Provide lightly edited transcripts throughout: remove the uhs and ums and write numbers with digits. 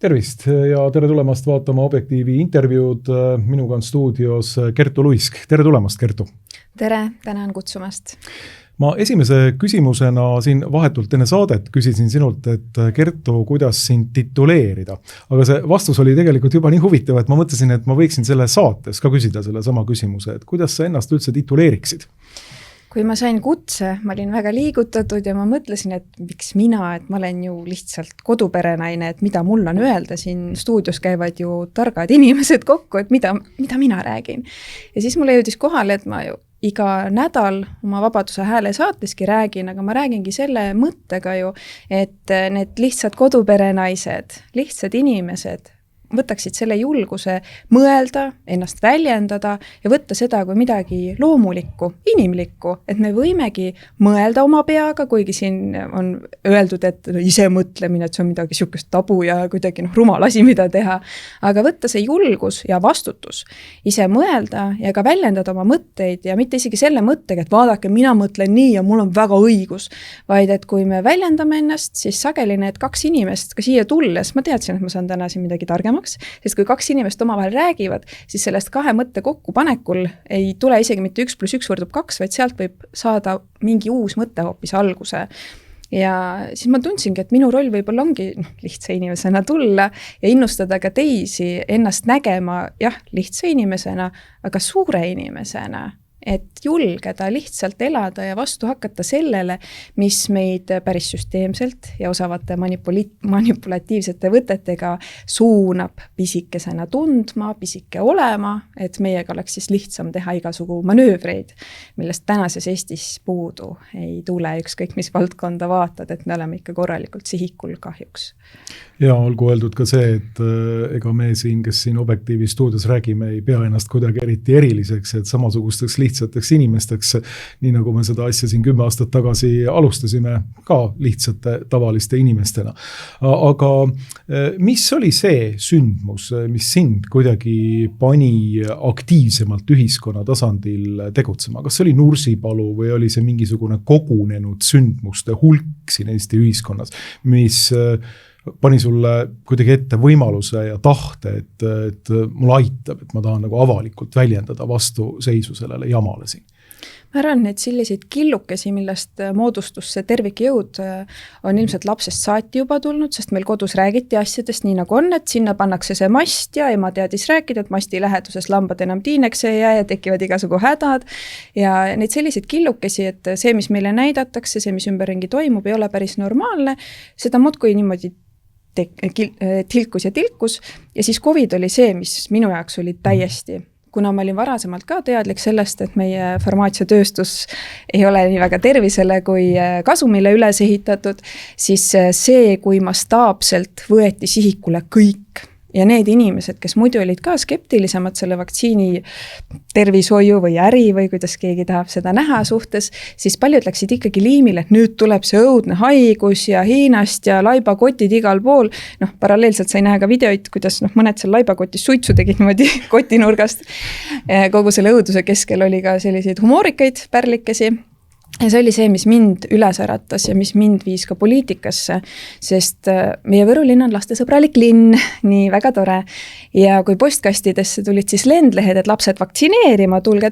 Tervist ja tere tulemast vaatama Objektiivi intervjuud. Minuga on stuudios Kertu Luisk. Tere tulemast, Kertu. Tere, tänan kutsumast. Ma esimese küsimusena siin vahetult enne saadet küsisin sinult, et Kertu, kuidas sind tituleerida. Aga see vastus oli tegelikult juba nii huvitav, et ma mõtlesin, et ma võiksin selle saates ka küsida selle sama küsimuse, et kuidas sa ennast üldse tituleeriksid? Kui ma sain kutse, ma olin väga liigutatud ja ma mõtlesin, et miks mina, et ma olen ju lihtsalt koduperenaine, et mida mul on öelda, siin stuudios käivad ju targad inimesed kokku, et mida mina räägin. Ja siis mulle jõudis kohale, et ma ju iga nädal oma Vabaduse hääle saateski räägin, aga ma räägingi selle mõttega ju, et need lihtsad koduperenaised, lihtsad inimesed võtaksid selle julguse mõelda, ennast väljendada ja võtta seda kui midagi loomulikku, inimlikku, et me võimegi mõelda oma peaga, kuigi siin on öeldud, et ise mõtlemine, et see on midagi sihukest tabu ja kuidagi rumal asi, mida teha, aga võtta see julgus ja vastutus, ise mõelda ja ka väljendada oma mõtteid ja mitte isegi selle mõttega, et vaadake, mina mõtlen nii ja mul on väga õigus, vaid et kui me väljendame ennast, siis sageli need kaks inimest ka siia tulles, ma teadsin, et ma saan täna siin midagi targemaks, sest kui kaks inimest omavahel räägivad, siis sellest kahe mõtte kokkupanekul ei tule isegi mitte 1 + 1 = 2, vaid sealt võib saada mingi uus mõte hoopis alguse. Ja siis ma tundsingi, et minu roll võib-olla ongi lihtsa inimesena tulla ja innustada ka teisi ennast nägema, lihtsa inimesena, aga suure inimesena. Et julgeda lihtsalt elada ja vastu hakata sellele, mis meid päris süsteemselt ja osavate manipulatiivsete võtetega suunab pisikesena tundma, pisike olema, et meiega oleks siis lihtsam teha igasugu manöövreid, millest tänases Eestis puudu ei tule ükskõik mis valdkonda vaatad, et me oleme ikka korralikult sihikul kahjuks. Ja olgu öeldud ka see, et ega me siin, kes siin Objektiivi stuudios räägime, ei pea ennast kuidagi eriti eriliseks, et samasugusteks lihtsateks inimesteks, nii nagu me seda asja siin 10 aastat tagasi alustasime, ka lihtsate tavaliste inimestena. Aga mis oli see sündmus, mis sind kuidagi pani aktiivsemalt ühiskonna tasandil tegutsema? Kas see oli Nursipalu või oli see mingisugune kogunenud sündmuste hulk siin Eesti ühiskonnas, mis pani sulle kuidagi ette võimaluse ja tahte, et mul aitab, et ma tahan nagu avalikult väljendada vastuseisu sellele jamale siin? Ma arvan, et selliseid killukesi, millest moodustus see tervikjõud on ilmselt lapsest saati juba tulnud, sest meil kodus räägiti asjadest nii nagu on, et sinna pannakse see mast ja ema teadis rääkida, et masti läheduses lambad enam tiineks ei jää ja tekivad igasugu hädad. Ja neid selliseid killukesi, et see, mis meile näidatakse, see, mis ümberringi toimub, ei ole päris normaalne, seda muudkui niimoodi tilkus ja siis COVID oli see, mis minu jaoks oli täiesti, kuna ma olin varasemalt ka teadlik sellest, et meie farmaatsiatööstus ei ole nii väga tervisele kui kasumile üles ehitatud, siis see, kui mastaapselt võeti sihikule kõik ja need inimesed, kes muidu olid ka skeptilisemad selle vaktsiini tervishoiu või äri või kuidas keegi tahab seda näha suhtes, siis paljud läksid ikkagi liimile, et nüüd tuleb see õudne haigus ja Hiinast ja laibakotid igal pool. Paralleelselt sai näha ka videoid, kuidas mõned seal laibakotis suitsu tegid niimoodi kotinurgast. Kogu selle õuduse keskel oli ka selliseid humoorikaid pärlikesi. Ja see oli see, mis mind üles äratas ja mis mind viis ka poliitikasse, sest meie Võru linn on lastesõbralik linn, nii väga tore. Ja kui postkastidesse tulid siis lendlehed, et lapsed vaktsineerima, tulge,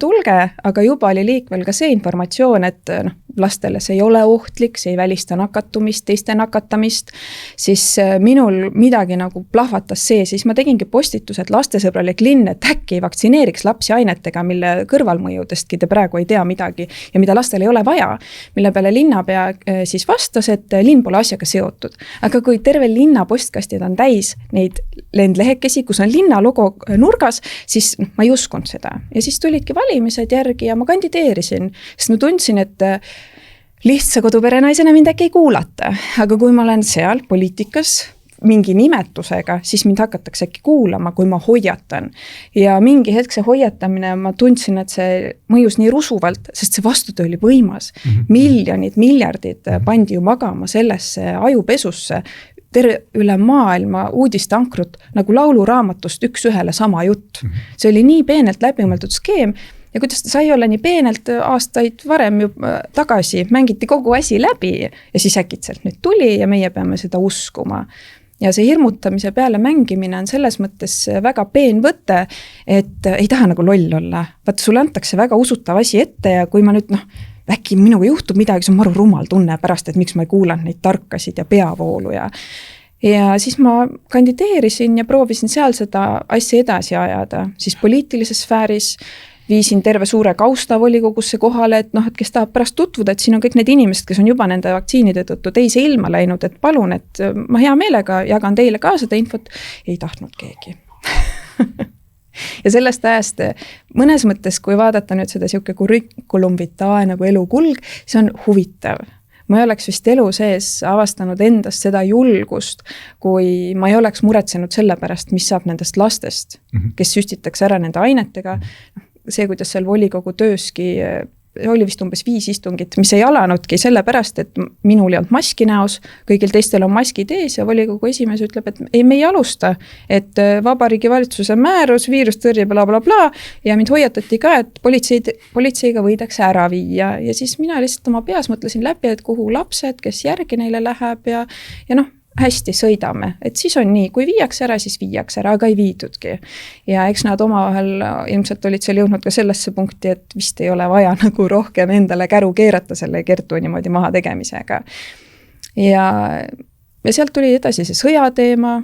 aga juba oli liikvel ka see informatsioon, et lastele see ei ole ohtlik, see ei välista nakatumist, teiste nakatamist, siis minul midagi nagu plahvatas see, siis ma tegingi postitused lastesõbralik linn, et äkki vaktsineeriks lapsi ainetega, mille kõrvalmõjudestki te praegu ei tea midagi ja mida lastel ei ole vaja, mille peale linnapea siis vastas, et linn pole asjaga seotud. Aga kui terve linna postkastid on täis neid lendlehekesi, kus on linna logo nurgas, siis ma ei uskunud seda. Ja siis tulidki valimised järgi ja ma kandideerisin, sest ma tundsin, et lihtsa koduperenaisena mind äkki ei kuulata. Aga kui ma olen seal poliitikas mingi nimetusega, siis mind hakatakse äkki kuulama, kui ma hoiatan. Ja mingi hetk see hoiatamine, ma tundsin, et see mõjus nii rusuvalt, sest see vastutöö oli võimas. Miljonid, miljardid pandi ju magama sellesse ajupesusse, üle maailma uudistankrut nagu lauluraamatust 1 ühele sama jutt. See oli nii peenelt läbimõeldud skeem ja kuidas ta sai olla nii peenelt aastaid varem juba tagasi, mängiti kogu asi läbi ja siis äkitselt nüüd tuli ja meie peame seda uskuma. Ja see hirmutamise peale mängimine on selles mõttes väga peen võte, et ei taha nagu loll olla. Vaata, sulle antakse väga usutav asi ette ja kui ma nüüd äkki minuga juhtub midagi, see on maru rumal tunne pärast, et miks ma ei kuulanud neid tarkasid ja peavoolu ja siis ma kandideerisin ja proovisin seal seda asja edasi ajada, siis poliitilises sfääris viisin terve suure kausta volikogusse kohale, et et kes tahab pärast tutvuda, et siin on kõik need inimesed, kes on juba nende vaktsiinide tõttu teise ilma läinud, et palun, et ma hea meelega jagan teile ka seda infot, ei tahtnud keegi. Ja sellest ajast mõnes mõttes, kui vaadata nüüd seda siuke curriculum vitae nagu elukulg, see on huvitav. Ma ei oleks vist elu sees avastanud endast seda julgust, kui ma ei oleks muretsenud selle pärast, mis saab nendest lastest, kes süstitakse ära nende ainetega. See, kuidas seal volikogu tööski oli vist umbes 5 istungit, mis ei alanudki selle pärast, et minul ei olnud maski näos, kõigil teistel on maskid ees ja volikogu esimees ütleb, et ei, me ei alusta, et Vabariigi valitsuse määrus, viirustõrje, bla, bla, bla, ja mind hoiatati ka, et politseiga võidakse ära viia ja siis mina lihtsalt oma peas mõtlesin läbi, et kuhu lapsed, kes järgi neile läheb ja hästi sõidame, et siis on nii, kui viiakse ära, siis viiakse ära, aga ei viidudki. Ja eks nad omavahel ilmselt olid seal jõudnud ka sellesse punkti, et vist ei ole vaja nagu rohkem endale käru keerata selle Kertu niimoodi maha tegemisega. Ja sealt tuli edasi see sõjateema,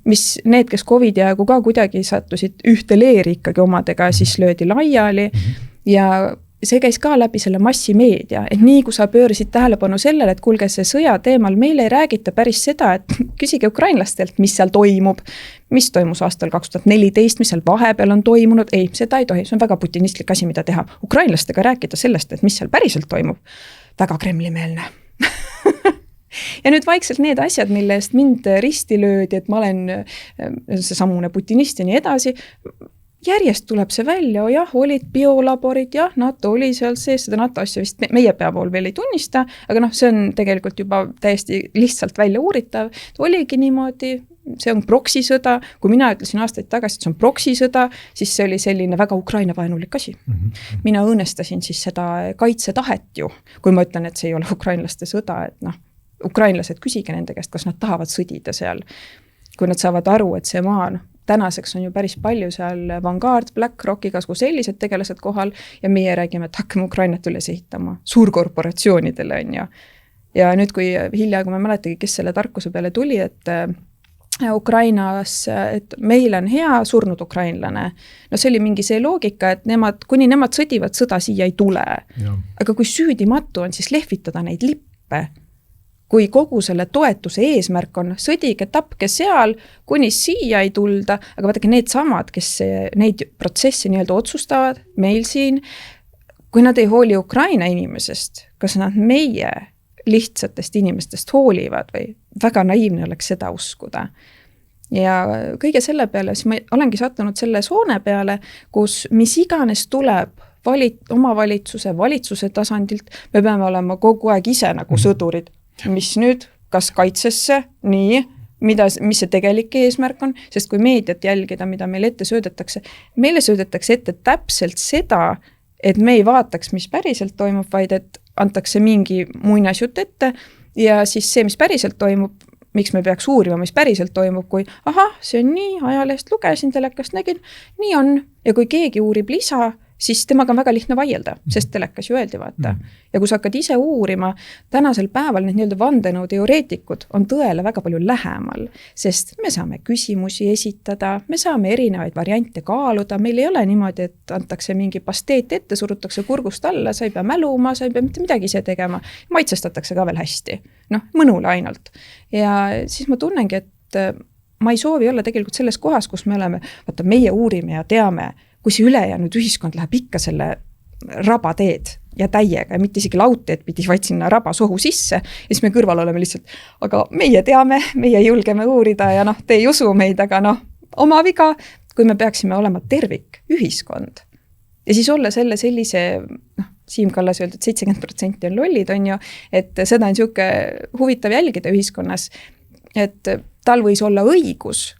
mis need, kes COVID aegu ka kuidagi sattusid ühte leeri ikkagi omadega, siis löödi laiali ja see käis ka läbi selle massimeedia, et nii kui sa pöörisid tähelepanu sellele, et kuulge see sõja teemal, meile ei räägita päris seda, et küsige ukrainlastelt, mis seal toimub, mis toimus aastal 2014, mis seal vahepeal on toimunud, ei, seda ei tohi, see on väga putinistlik asi, mida teha. Ukrainlastega rääkida sellest, et mis seal päriselt toimub, väga kremlimeelne. Ja nüüd vaikselt need asjad, mille eest mind risti löödi, et ma olen see samune putinist ja nii edasi, järjest tuleb see välja, jah, olid biolaborid, jah, NATO oli seal sees, seda NATO asja vist meie peavool veel ei tunnista, aga see on tegelikult juba täiesti lihtsalt välja uuritav, oligi niimoodi, see on proksisõda, kui mina ütlesin aastaid tagasi, et see on proksisõda, siis see oli selline väga Ukraina vaenulik asi. Mina õõnestasin siis seda kaitsetahet ju, kui ma ütlen, et see ei ole ukrainlaste sõda, et ukrainlased küsige nende käest, kas nad tahavad sõdida seal, kui nad saavad aru, et see maa tänaseks on ju päris palju seal Vanguard, BlackRock, igasku sellised tegelased kohal ja meie räägime, et hakkame Ukrainat üles ehitama suurkorporatsioonidele on ju. Ja nüüd, kui hiljagu me mäletagi, kes selle tarkuse peale tuli, et Ukrainas, et meil on hea surnud ukrainlane. See oli mingi see loogika, et kuni nemad sõdivad, sõda siia ei tule. Ja. Aga kui süüdimatu on, siis lehvitada neid lippe. Kui kogu selle toetuse eesmärk on sõdige, tapke seal, kuni siia ei tulda, aga vaadake need samad, kes neid protsessi nii-öelda otsustavad meil siin, kui nad ei hooli Ukraina inimesest, kas nad meie lihtsatest inimestest hoolivad või väga naiivne oleks seda uskuda. Ja kõige selle peale, siis ma olengi sattunud selle soone peale, kus mis iganes tuleb valitsuse tasandilt, me peame olema kogu aeg ise nagu sõdurid, mis nüüd, kas kaitsesse, nii, mis see tegelik eesmärk on, sest kui meediat jälgida, mida meile meile söödetakse ette täpselt seda, et me ei vaataks, mis päriselt toimub, vaid et antakse mingi muinasjutt ette ja siis see, mis päriselt toimub, miks me peaks uurima, mis päriselt toimub, kui see on nii, ajalehest lugesin, telekast nägin, nii on ja kui keegi uurib lisa, siis temaga on väga lihtne vaielda, sest telekas ju öeldi vaata. Ja kui sa hakkad ise uurima, tänasel päeval need nii-öelda vandenõu teoreetikud on tõele väga palju lähemal, sest me saame küsimusi esitada, me saame erinevaid variante kaaluda, meil ei ole niimoodi, et antakse mingi pasteet ette, surutakse kurgust alla, sa ei pea mäluma, sa ei pea mitte midagi ise tegema, maitsestatakse ka veel hästi, mõnule ainult. Ja siis ma tunnengi, et ma ei soovi olla tegelikult selles kohas, kus me oleme, vaata meie uurime ja teame, kui see ülejäänud ühiskond läheb ikka selle rabateed ja täiega ja mitte isegi laudteed pidi, vaid sinna rabasohu sisse ja siis me kõrval oleme lihtsalt, aga meie teame, meie julgeme uurida ja te ei usu meid, aga oma viga, kui me peaksime olema tervik ühiskond. Ja siis olla sellise, Siim Kallas öeldi, et 70% on lollid, on ju, et seda on siuke huvitav jälgida ühiskonnas, et tal võis olla õigus,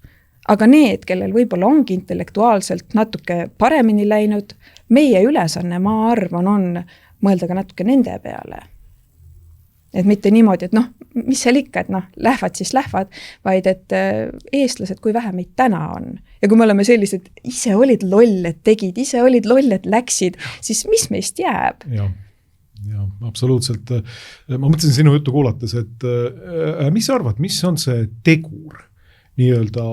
aga need, kellel võib-olla ongi intellektuaalselt natuke paremini läinud, meie ülesanne, ma arvan, on mõelda ka natuke nende peale. Et mitte niimoodi, et noh, mis seal ikka, et noh, lähevad siis lähevad, vaid et eestlased, kui vähe meid täna on. Ja kui me oleme sellised, ise olid loll, et tegid, ise olid loll, et läksid, siis mis meist jääb? Ja, absoluutselt. Ma mõtlesin sinu juttu kuulates, et mis sa arvad, mis on see tegur nii-öelda,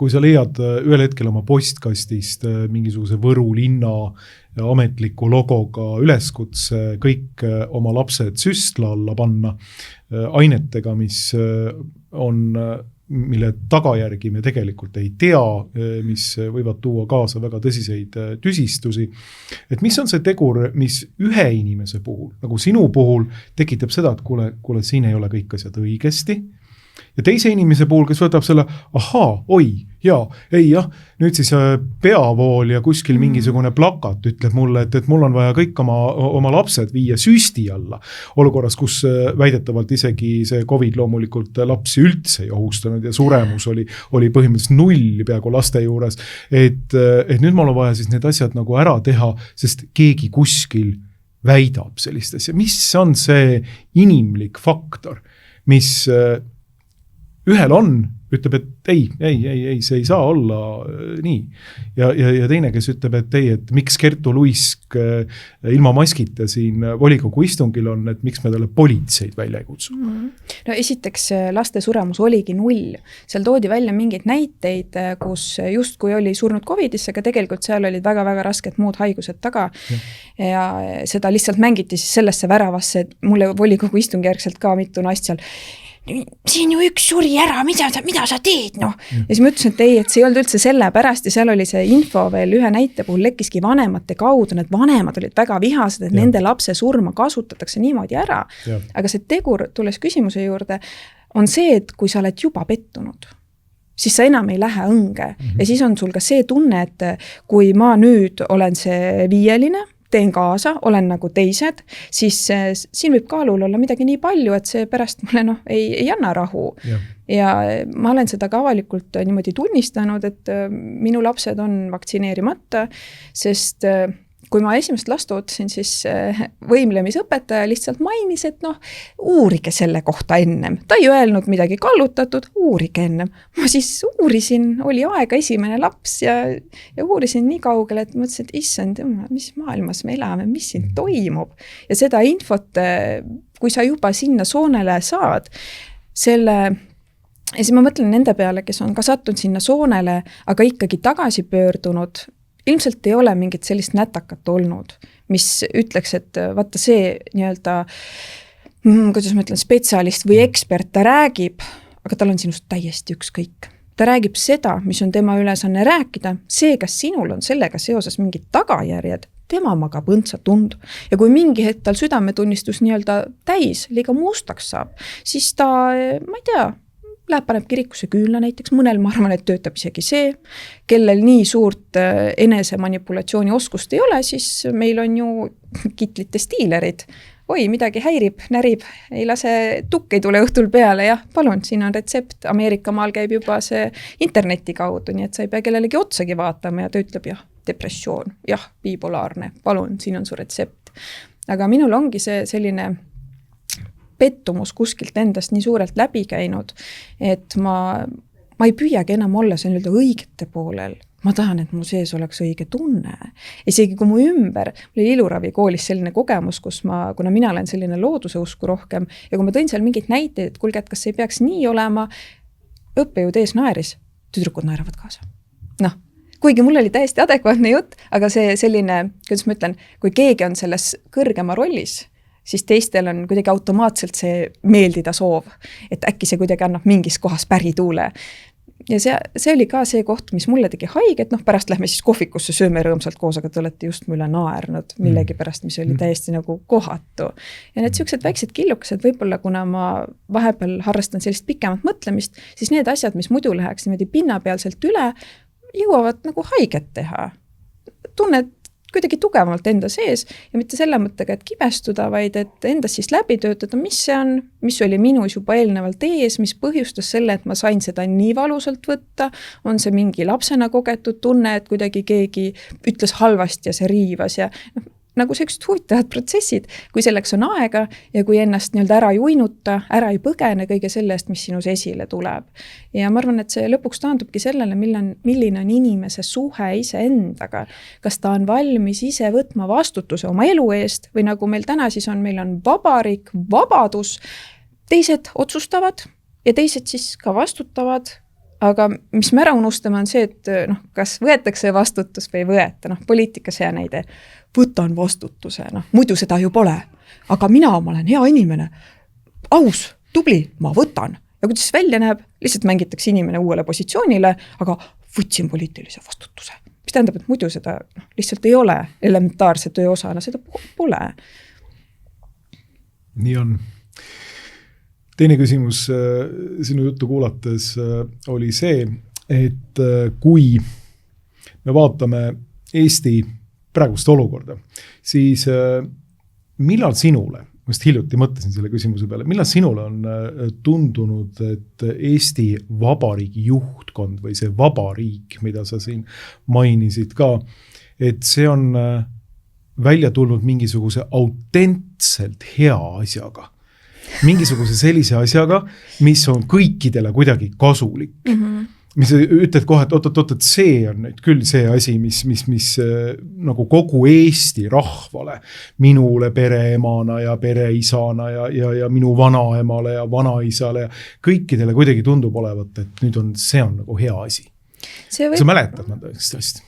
kui sa leiad ühel hetkel oma postkastist mingisuguse Võru linna ametliku logoga üleskutse kõik oma lapsed süstla alla panna ainetega, mille tagajärgi me tegelikult ei tea, mis võivad tuua kaasa väga tõsiseid tüsistusi. Et mis on see tegur, mis ühe inimese puhul, nagu sinu puhul, tekitab seda, et kuule, siin ei ole kõik asjad õigesti. Ja teise inimese puhul, kes võtab selle, nüüd siis peavool ja kuskil mingisugune plakat ütleb mulle, et mul on vaja kõik oma lapsed viia süsti alla. Olukorras, kus väidetavalt isegi see COVID loomulikult lapsi üldse ei ohustanud ja suremus oli põhimõtteliselt 0 peaaegu laste juures. Et nüüd mul on vaja siis need asjad nagu ära teha, sest keegi kuskil väidab sellist asja. Mis on see inimlik faktor, mis ühel on, ütleb, et ei, see ei saa olla nii. Ja teine, kes ütleb, et ei, et miks Kertu Luisk ilma maskita siin volikogu istungil on, et miks me talle politseid välja ei kutsu? No esiteks laste suremus oligi 0. Seal toodi välja mingeid näiteid, kus just kui oli surnud COVIDisse, aga tegelikult seal olid väga-väga rasked muud haigused taga. Ja seda lihtsalt mängiti siis sellesse väravasse, et mulle volikogu istungi järgselt ka mitu naist seal siin ju üks suri ära, mida sa teed, noh. Ja siis ma ütlesin, et ei, et see ei olnud üldse selle pärast ja seal oli see info veel ühe näite puhul lekkiski vanemate kaudu, need vanemad olid väga vihased, et nende lapse surma kasutatakse niimoodi ära. Aga see tegur, tulles küsimuse juurde, on see, et kui sa oled juba pettunud, siis sa enam ei lähe õnge. Ja siis on sul ka see tunne, et kui ma nüüd olen see 5, teen kaasa, olen nagu teised, siis siin võib kaalul olla midagi nii palju, et see pärast mulle ei anna rahu. Ja ma olen seda ka avalikult niimoodi tunnistanud, et minu lapsed on vaktsineerimata, sest kui ma esimest last ootasin, siis võimlemisõpetaja lihtsalt mainis, et uurige selle kohta ennem. Ta ei öelnud midagi kallutatud, uurige ennem. Ma siis uurisin, oli aega esimene laps ja uurisin nii kaugele, et mõtlesin, et issand, mis maailmas me elame, mis siin toimub. Ja seda infot, kui sa juba sinna soonele saad, ja siis ma mõtlen nende peale, kes on ka sattunud sinna soonele, aga ikkagi tagasi pöördunud, ilmselt ei ole mingit sellist nätakat olnud, mis ütleks, et vaata see nii-öelda, kuidas ma ütlen, spetsialist või ekspert, ta räägib, aga tal on sinust täiesti ükskõik. Ta räägib seda, mis on tema ülesanne rääkida, see, kas sinul on sellega seoses mingid tagajärjed, tema magab õndsa tund. Ja kui mingi hetk tal südametunnistus nii-öelda täis, liiga mustaks saab, siis ta, ma ei tea, läheb paneb kirikusse küünla näiteks, mõnel ma arvan, et töötab isegi see, kellel nii suurt enese manipulatsiooni oskust ei ole, siis meil on ju kitlite stiilerid. Oi, midagi häirib, närib, ei lase tukk ei tule õhtul peale, jah, palun, siin on retsept. Ameerika maal käib juba see interneti kaudu, nii et sa ei pea kellelegi otsagi vaatama ja ta ütleb, jah, depressioon, jah, bipolaarne, palun, siin on su retsept. Aga minul ongi see selline pettumus kuskilt endast nii suurelt läbi käinud, et ma ei püüagi enam olla see nüüd õigete poolel. Ma tahan, et mu sees oleks õige tunne. Isegi kui mu ümber, mul oli Iluravi koolis selline kogemus, kus kuna mina olen selline looduse usku rohkem, ja kui ma tõin seal mingid näiteid, et kuulge, et kas ei peaks nii olema, õppejõud ees naeris, tüdrukud naeravad kaasa. Kuigi mul oli täiesti adekvaatne jutt, aga see selline, kuidas ma ütlen, kui keegi on selles kõrgema rollis, siis teistel on kuidagi automaatselt see meeldida soov, et äkki see kuidagi annab mingis kohas pärituule. Ja see oli ka see koht, mis mulle tegi haige, et pärast lähme siis kohvikusse, sööme rõõmsalt koos, aga te olete just mulle naernud millegi pärast, mis oli täiesti nagu kohatu. Ja need siuksed väiksed killukesed, võib-olla kuna ma vahepeal harrastan sellist pikemat mõtlemist, siis need asjad, mis muidu läheks niimoodi pinnapealselt üle, jõuavad nagu haiget teha. Tunned kuidagi tugevamalt enda sees ja mitte selle mõttega, et kibestuda, vaid et endas siis läbi töötada, mis see on, mis oli minus juba eelnevalt ees, mis põhjustas selle, et ma sain seda nii valusalt võtta, on see mingi lapsena kogetud tunne, et kuidagi keegi ütles halvasti ja see riivas ja nagu sellised huvitavad protsessid, kui selleks on aega ja kui ennast nii-öelda ära ei uinuta, ära ei põgene kõige sellest, mis sinus esile tuleb. Ja ma arvan, et see lõpuks taandubki sellele, milline on inimese suhe iseendaga. Kas ta on valmis ise võtma vastutuse oma elu eest või nagu meil täna siis on, meil on vabariik, vabadus, teised otsustavad ja teised siis ka vastutavad. Aga mis me ära unustame on see, et kas võetakse vastutus või ei võeta, poliitikas hea näide, võtan vastutuse, muidu seda ju pole, aga ma olen hea inimene, aus, tubli, ma võtan. Ja kuidas välja näeb, lihtsalt mängitakse inimene uuele positsioonile, aga võtsin poliitilise vastutuse. Mis tähendab, et muidu seda lihtsalt ei ole elementaarse töö osana, seda pole. Nii on. Teine küsimus sinu juttu kuulates oli see, et kui me vaatame Eesti praegust olukorda, siis millal sinule, ma just hiljuti mõtlesin selle küsimuse peale, millal sinule on tundunud, et Eesti Vabariigi juhtkond või see vabariik, mida sa siin mainisid ka, et see on välja tulnud mingisuguse autentselt hea asjaga? Mingisuguse sellise asjaga, mis on kõikidele kuidagi kasulik. Mis ütled kohe, et et see on nüüd küll see asi, mis nagu kogu Eesti rahvale, minule pereemana ja pereisana ja minu vanaemale ja vanaisale ja kõikidele kuidagi tundub olevat, et nüüd see on nagu hea asi. Sa mäletad mõnda asjast?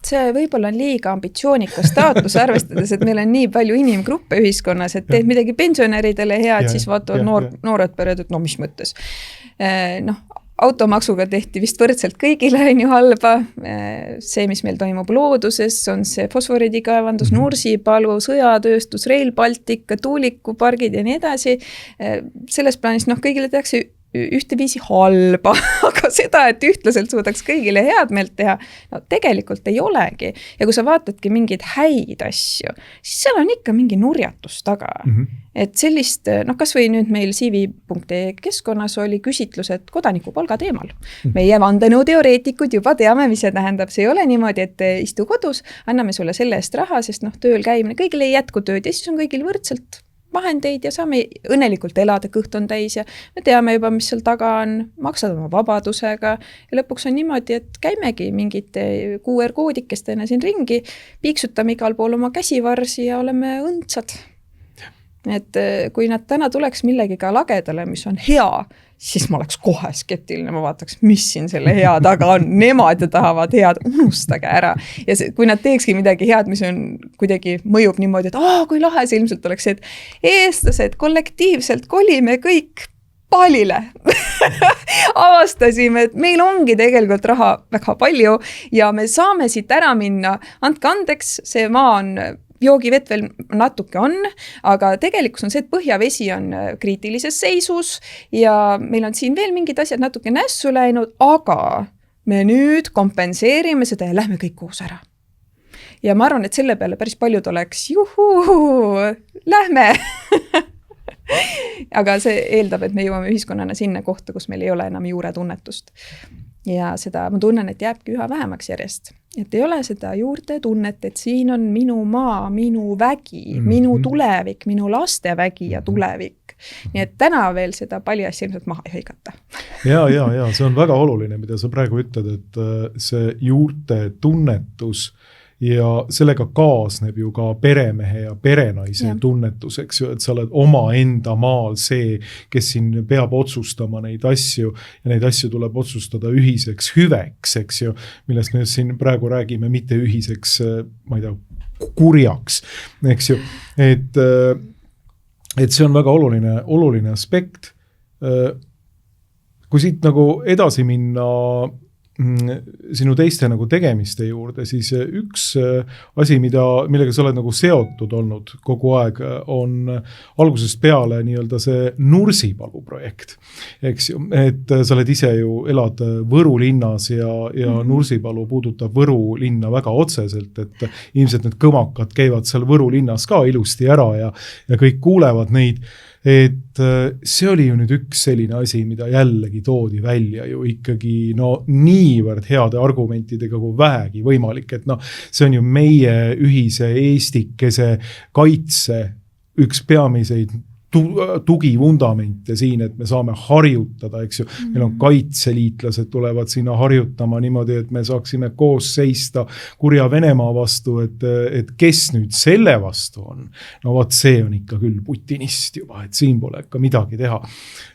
See võib-olla on liiga ambitsioonikas staatus, arvestades, et meil on nii palju inimgruppe ühiskonnas, et teed midagi pensionäridele head, siis vaatavad noored pered, et mis mõttes. Automaksuga tehti vist võrdselt kõigile on ju halba. See, mis meil toimub looduses, on see fosforidikaevandus, Nursipalu, sõjatööstus, Rail Baltic, tuulikupargid ja nii edasi. Selles plaanis kõigile tehakse ühteviisi halba, aga seda, et ühtlaselt suudaks kõigile head meelt teha, tegelikult ei olegi. Ja kui sa vaatadki mingeid häid asju, siis seal on ikka mingi nurjatus taga. Et sellist, kas või nüüd meil CV.ee keskkonnas oli küsitlused kodanikupalga teemal. Meie vandenõuteoreetikud juba teame, mis see tähendab. See ei ole niimoodi, et istu kodus, anname sulle selle eest raha, sest tööl käimine, kõigil ei jätku tööd ja siis on kõigil võrdselt vahendeid ja saame õnnelikult elada, kõht on täis ja me teame juba, mis seal taga on, maksad oma vabadusega ja lõpuks on niimoodi, et käimegi mingite QR-koodikestena siin ringi, piiksutame igal pool oma käsivarsi ja oleme õndsad. Et kui nad täna tuleks millegiga lagedale, mis on hea, siis ma oleks kohe skeptiline, ma vaataks, mis siin selle hea taga on, nemad ja tahavad head, unustage ära. Ja kui nad teekski midagi head, mis on kuidagi mõjub niimoodi, et kui lahe see ilmselt oleks see, et eestlased kollektiivselt kolime kõik Palile. Avastasime, et meil ongi tegelikult raha väga palju ja me saame siit ära minna. Andke andeks, see maa on joogivett veel natuke on, aga tegelikult on see, et põhjavesi on kriitilises seisus ja meil on siin veel mingid asjad natuke nässu läinud, aga me nüüd kompenseerime seda ja lähme kõik koos ära. Ja ma arvan, et selle peale päris paljud oleks, lähme! Aga see eeldab, et me jõuame ühiskonnana sinna kohta, kus meil ei ole enam juuretunnetust. Ja seda ma tunnen, et jääbki üha vähemaks järjest. Et ei ole seda juurde tunnet, et siin on minu maa, minu vägi, minu tulevik, minu laste vägi ja tulevik. Nii et täna veel seda palliassi ilmselt maha ei hõigata. Ja, see on väga oluline, mida sa praegu ütled, et see juurte tunnetus ja sellega kaasneb ju ka peremehe ja perenaise tunnetus, eks ju, et sa oled oma enda maal see, kes siin peab otsustama neid asju ja neid asju tuleb otsustada ühiseks hüveks, eks ju, millest me siin praegu räägime, mitte ühiseks, ma ei tea, kurjaks, eks ju, et see on väga oluline aspekt. Kui siit nagu edasi minna sinu teiste nagu tegemiste juurde, siis üks asi, millega sa oled nagu seotud olnud kogu aeg, on algusest peale nii-öelda see Nursipalu projekt. Eks ju, et sa oled ise ju elad Võru linnas ja Nursipalu puudutab Võru linna väga otseselt, et ilmselt need kõmakad käivad seal Võru linnas ka ilusti ära ja kõik kuulevad neid. Et see oli ju nüüd üks selline asi, mida jällegi toodi välja ju ikkagi niivõrd heade argumentidega kui vähegi võimalik, et see on ju meie ühise eestikese kaitse üks peamiseid tugivundamente siin, et me saame harjutada, eks ju. Meil on kaitseliitlased tulevad sinna harjutama niimoodi, et me saaksime koos seista kurja Venemaa vastu, et kes nüüd selle vastu on. No vaat see on ikka küll putinist juba, et siin pole ikka midagi teha.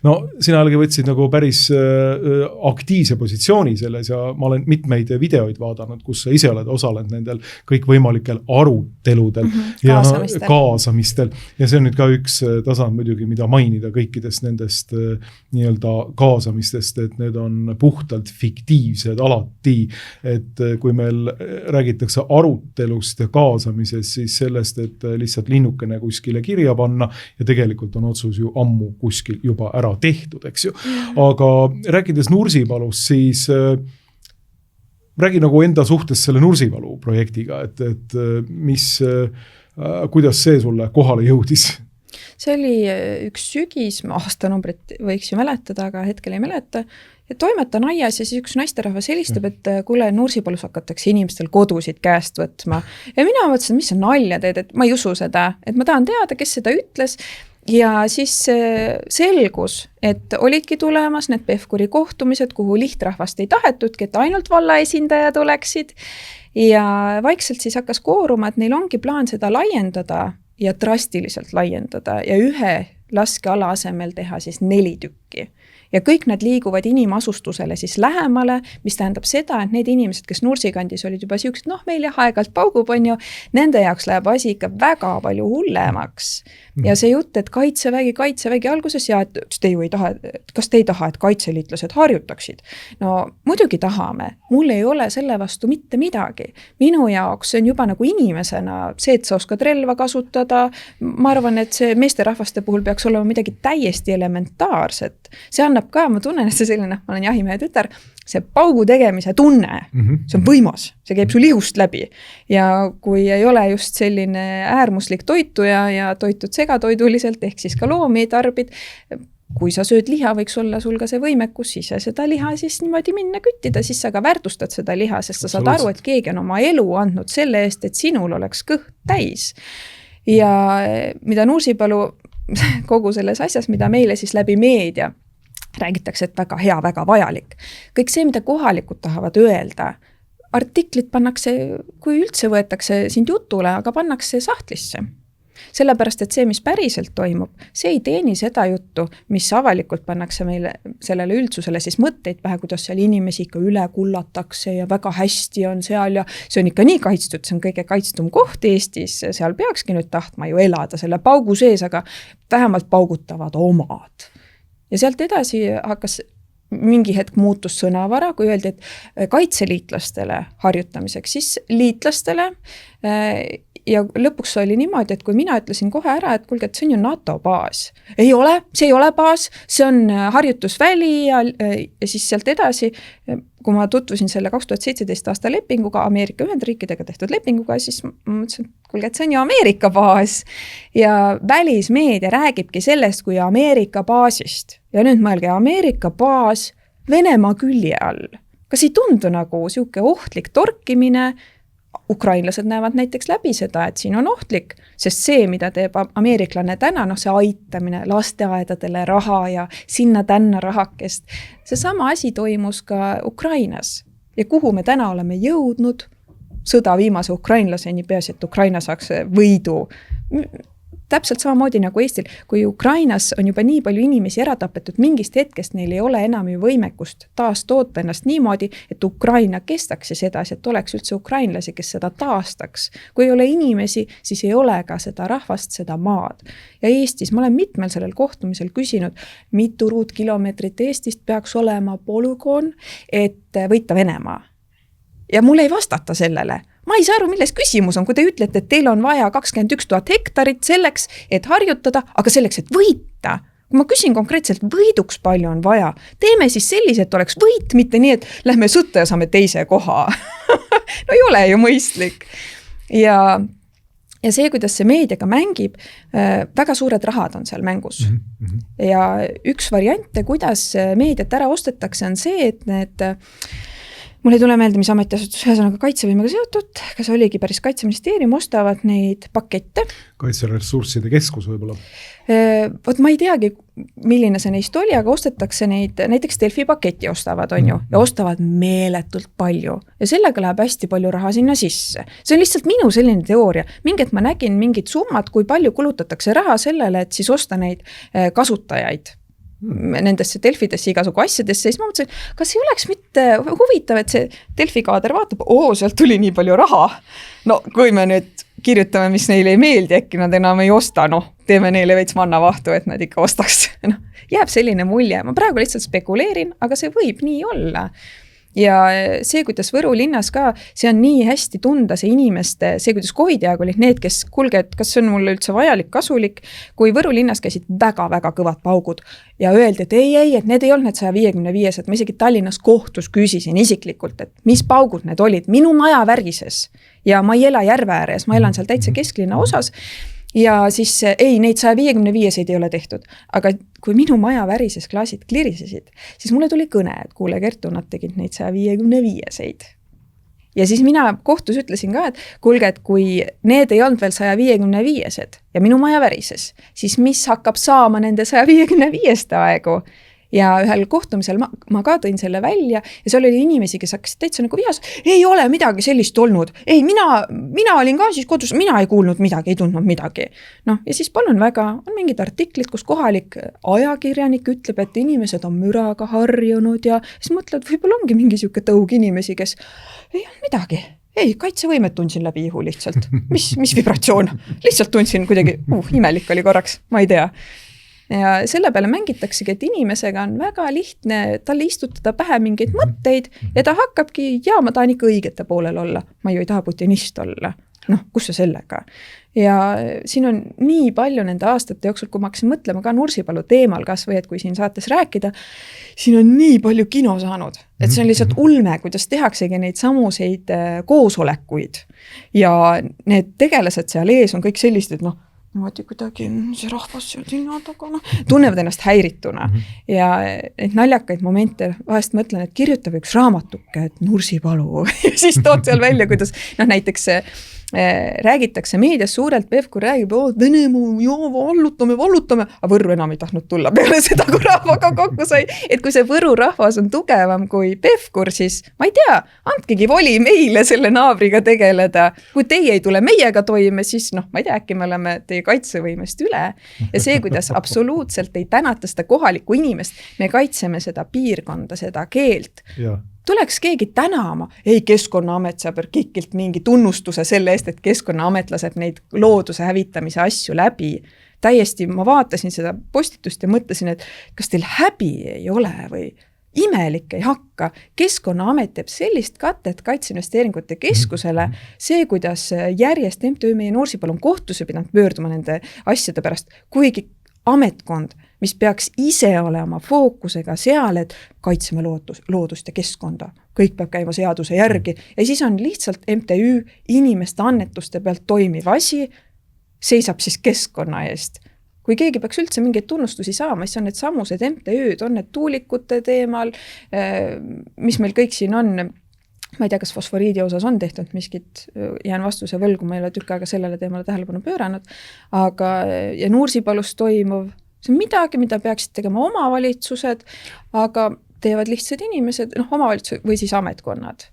No sina jällegi võtsid nagu päris aktiivse positsiooni selles ja ma olen mitmeid videoid vaadanud, kus sa ise oled osalenud nendel kõikvõimalikel aruteludel ja kaasamistel. Ja see on nüüd ka üks tasand muidugi, mida mainida kõikidest nendest nii-öelda kaasamistest, et need on puhtalt fiktiivsed alati, et kui meil räägitakse arutelust ja kaasamisest, siis sellest, et lihtsalt linnukene kuskile kirja panna ja tegelikult on otsus ju ammu kuskil juba ära tehtud, eks ju. Aga rääkides Nursipalust, siis räägi nagu enda suhtes selle Nursipalu projektiga, et kuidas see sulle kohale jõudis? See oli üks sügis, aastanumbrit võiks ju mäletada, aga hetkel ei mäleta. Ja toimetan aias ja siis üks naisterahvas helistab, et kuule, Nursipalus hakatakse inimestel kodusid käest võtma. Ja mina mõtlesin, mis sa nalja teed, et ma ei usu seda, et ma tahan teada, kes seda ütles. Ja siis selgus, et olidki tulemas need Pevkuri kohtumised, kuhu lihtrahvast ei tahetudki, et ainult valla esindajad oleksid. Ja vaikselt siis hakkas kooruma, et neil ongi plaan seda laiendada ja drastiliselt laiendada ja ühe laskeala asemel teha siis 4 tükki. Ja kõik nad liiguvad inimasustusele siis lähemale, mis tähendab seda, et need inimesed, kes Nursikandis olid juba siuksed, meil aeg-ajalt paugub on ju, nende jaoks läheb asi ikka väga palju hullemaks. Ja see jutt, et kaitsevägi alguses ja et te ju ei taha, kas te ei taha, et kaitseliitlased harjutaksid? No muidugi tahame, mul ei ole selle vastu mitte midagi. Minu jaoks see on juba nagu inimesena see, et sa oskad relva kasutada. Ma arvan, et see meesterahvaste puhul peaks olema midagi täiesti elementaarset. See annab ka, ma tunnen, et see selline, ma olen jahimehe tütar, see paugu tegemise tunne, see on võimas, see käib su lihust läbi. Ja kui ei ole just selline äärmuslik toituja ja toitud segatoiduliselt, ehk siis ka loomi tarbid, kui sa sööd liha, võiks olla sul ka see võimekus ise seda liha siis niimoodi minna küttida, siis sa ka väärtustad seda liha, sest sa saad aru, et keegi on oma elu andnud selle eest, et sinul oleks kõht täis. Ja mida Nursipalu kogu selles asjas, mida meile siis läbi meedia räägitakse, et väga hea, väga vajalik. Kõik see, mida kohalikud tahavad öelda, artiklid pannakse, kui üldse võetakse sind jutule, aga pannakse sahtlisse. Sellepärast, et see, mis päriselt toimub, see ei teeni seda juttu, mis avalikult pannakse meile sellele üldsusele siis mõtteid pähe, kuidas seal inimesi ikka üle kullatakse ja väga hästi on seal ja see on ikka nii kaitstud, see on kõige kaitstum koht Eestis, seal peakski nüüd tahtma ju elada selle paugu sees, aga vähemalt paugutavad omad. Ja sealt edasi hakkas mingi hetk muutus sõnavara, kui öeldi, et kaitseliitlastele harjutamiseks, siis liitlastele ja lõpuks oli niimoodi, et kui mina ütlesin kohe ära, et kuulge, et see on ju NATO baas. Ei ole, see ei ole baas, see on harjutusväli ja siis sealt edasi, kui ma tutvusin selle 2017 aasta lepinguga, Ameerika Ühendriikidega tehtud lepinguga, siis ma mõtlesin, kuulge, et see on ju Ameerika baas. Ja välismeedia räägibki sellest kui Ameerika baasist. Ja nüüd mõelge, Ameerika baas Venemaa külje all. Kas ei tundu nagu siuke ohtlik torkimine? Ukrainlased näevad näiteks läbi seda, et siin on ohtlik, sest see, mida teeb ameeriklane täna, see aitamine lasteaedadele raha ja sinna tänna rahakest. See sama asi toimus ka Ukrainas ja kuhu me täna oleme jõudnud, sõda viimase ukrainlaseni peas, et Ukraina saaks võidu. täpselt samamoodi nagu Eestil, kui Ukrainas on juba nii palju inimesi ära tapetud, mingist hetkest neil ei ole enam ju võimekust taas toota ennast niimoodi, et Ukraina kestaks siis edasi, et oleks üldse ukrainlasi, kes seda taastaks. Kui ei ole inimesi, siis ei ole ka seda rahvast, seda maad. Ja Eestis, ma olen mitmel sellel kohtumisel küsinud, mitu ruutkilomeetrit Eestist peaks olema polügoon, et võita Venemaa. Ja mul ei vastata sellele. Ma ei saa aru, milles küsimus on, kui te ütlete, et teil on vaja 21 000 hektarit selleks, et harjutada, aga selleks, et võita. Kui ma küsin konkreetselt, võiduks palju on vaja, teeme siis sellise, et oleks võit, mitte nii, et lähme sõtta ja saame teise koha. No ei ole ju mõistlik. Ja see, kuidas see meediaga mängib, väga suured rahad on seal mängus. Ja üks variante, kuidas meediat ära ostetakse, on see, et need mul ei tule meelde, mis ametiasutus ühesõnaga kaitsevõimega seotud, kas oligi päris Kaitseministeerium, ostavad neid pakette. Kaitseressursside keskus võib-olla. Vot ma ei teagi, milline see neist oli, aga ostetakse neid, näiteks Delfi paketi ostavad, on ju, ja ostavad meeletult palju. Ja sellega läheb hästi palju raha sinna sisse. See on lihtsalt minu selline teooria. Mingit ma nägin mingid summad, kui palju kulutatakse raha sellele, et siis osta neid kasutajaid nendesse Delfidesse igasugu asjadesse, siis ma mõtlesin, kas ei oleks mitte huvitav, et see Delfi kaader vaatab, sealt tuli nii palju raha. No kui me nüüd kirjutame, mis neile ei meeldi, äkki nad enam ei osta, teeme neile veits mannavahtu, et nad ikka ostaks. Jääb selline mulje, ma praegu lihtsalt spekuleerin, aga see võib nii olla. Ja see, kuidas Võru linnas ka, see on nii hästi tunda see inimeste, see, kuidas COVID aeg olid need, kes kulge, et kas see on mulle üldse vajalik, kasulik, kui Võru linnas käisid väga-väga kõvad paugud ja öeldi, et ei, et need ei olnud need 155, et ma isegi Tallinnas kohtus küsisin isiklikult, et mis paugud need olid, minu maja värises ja ma ei ela järve ääres, ma elan seal täitsa kesklinna osas. Ja siis ei, neid 155 ei ole tehtud, aga kui minu maja värises klaasid klirisesid, siis mulle tuli kõne, et kuule Kertu, nad tegid neid 155. Ja siis mina kohtus ütlesin ka, et kuulge, et kui need ei olnud veel 155 ja minu maja värises, siis mis hakkab saama nende 155 aegu? Ja ühel kohtumisel ma ka tõin selle välja ja seal oli inimesi, kes hakkasid täitsa nagu vihas, ei ole midagi sellist olnud, ei, mina olin ka siis kodus, mina ei kuulnud midagi, ei tundnud midagi. Ja siis palun väga, on mingid artiklid, kus kohalik ajakirjanik ütleb, et inimesed on müraga harjunud ja siis mõtled, võib-olla ongi mingi siuke tõug inimesi, kes ei olnud midagi. Ei, kaitsevõimet tundsin läbi ihu lihtsalt. Mis vibratsioon? Lihtsalt tundsin kuidagi, imelik oli korraks, ma ei tea. Ja selle peale mängitaksegi, et inimesega on väga lihtne talle istutada pähe mingeid mõtteid ja ta hakkabki, ma tahan ikka õigete poolel olla. Ma ju ei taha putinist olla. Kus see sellega? Ja siin on nii palju nende aastate jooksul, kui ma hakkasin mõtlema ka Nursipalu teemal kas või, et kui siin saates rääkida, siin on nii palju kino saanud. Et see on lihtsalt ulme, kuidas tehaksegi neid samuseid koosolekuid. Ja need tegelased seal ees on kõik sellised, et niimoodi kuidagi see rahvas seal sinna taga, tunnevad ennast häirituna. Ja neid naljakaid momente vahest mõtlen, et kirjutab üks raamatuke, et Nursipalu. Ja siis tood seal välja, kuidas näiteks räägitakse meedias suurelt, Pevkur räägib, Venemaa, vallutame, aga Võrru enam ei tahtnud tulla peale seda, kui rahvaga kokku sai. Et kui see Võru rahvas on tugevam kui Pevkur, siis ma ei tea, andkegi voli meile selle naabriga tegeleda. Kui teie ei tule meiega toime, siis ma ei tea, äkki me oleme teie kaitsevõimest üle. Ja see, kuidas absoluutselt ei tänata seda kohalikku inimest, me kaitseme seda piirkonda, seda keelt. Ja. Tuleks keegi tänama, ei Keskkonnaamet saab kikilt mingi tunnustuse selle eest, et Keskkonnaamet laseb neid looduse hävitamise asju läbi. Täiesti ma vaatasin seda postitust ja mõtlesin, et kas teil häbi ei ole või imelik ei hakka. Keskkonnaamet teeb sellist katet kaitseinvesteeringute keskusele, see, kuidas järjest MTÜ meie Nursipalu on kohtusse pidanud pöörduma nende asjade pärast, kuigi ametkond, mis peaks ise olema fookusega seal, et kaitseme loodust ja keskkonda. Kõik peab käima seaduse järgi. Ja siis on lihtsalt MTÜ inimeste annetuste pealt toimiv asi, seisab siis keskkonna eest. Kui keegi peaks üldse mingeid tunnustusi saama, siis on need samused MTÜ-d, on need tuulikute teemal, mis meil kõik siin on. Ma ei tea, kas fosforiidi osas on tehtud miskit, jään vastuse võlgu, ma ei ole tükk aega sellele teemale tähelepanu pööranud, aga ja Nursipalus toimuv, see on midagi, mida peaksid tegema omavalitsused, aga teevad lihtsad inimesed, omavalitsused või siis ametkonnad.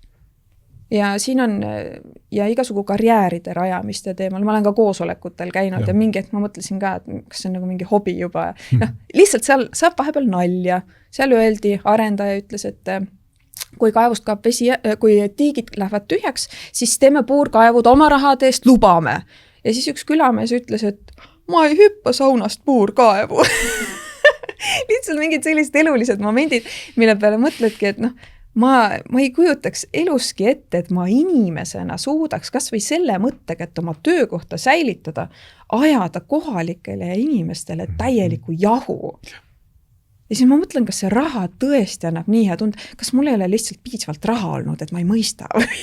ja siin on ja igasugu karjääride rajamiste teemal, ma olen ka koosolekutel käinud ja mingi hetk ma mõtlesin ka, et kas see on nagu mingi hobi juba. Lihtsalt seal saab vahepeal nalja. Seal öeldi, arendaja ütles, et kui kaevust kaob vesi, kui tiigid lähevad tühjaks, siis teeme puurkaevud oma rahade eest, lubame. Ja siis üks külamees ütles, et ma ei hüppa saunast puurkaevu. Lihtsalt mingid sellised elulised momendid, mille peale mõtledki, et ma ei kujutaks eluski ette, et ma inimesena suudaks kas või selle mõttega, et oma töökohta säilitada, ajada kohalikele inimestele täieliku jahu. Ja siis ma mõtlen, kas see raha tõesti annab nii hea tunda, kas mul ei ole lihtsalt piisavalt raha olnud, et ma ei mõista või?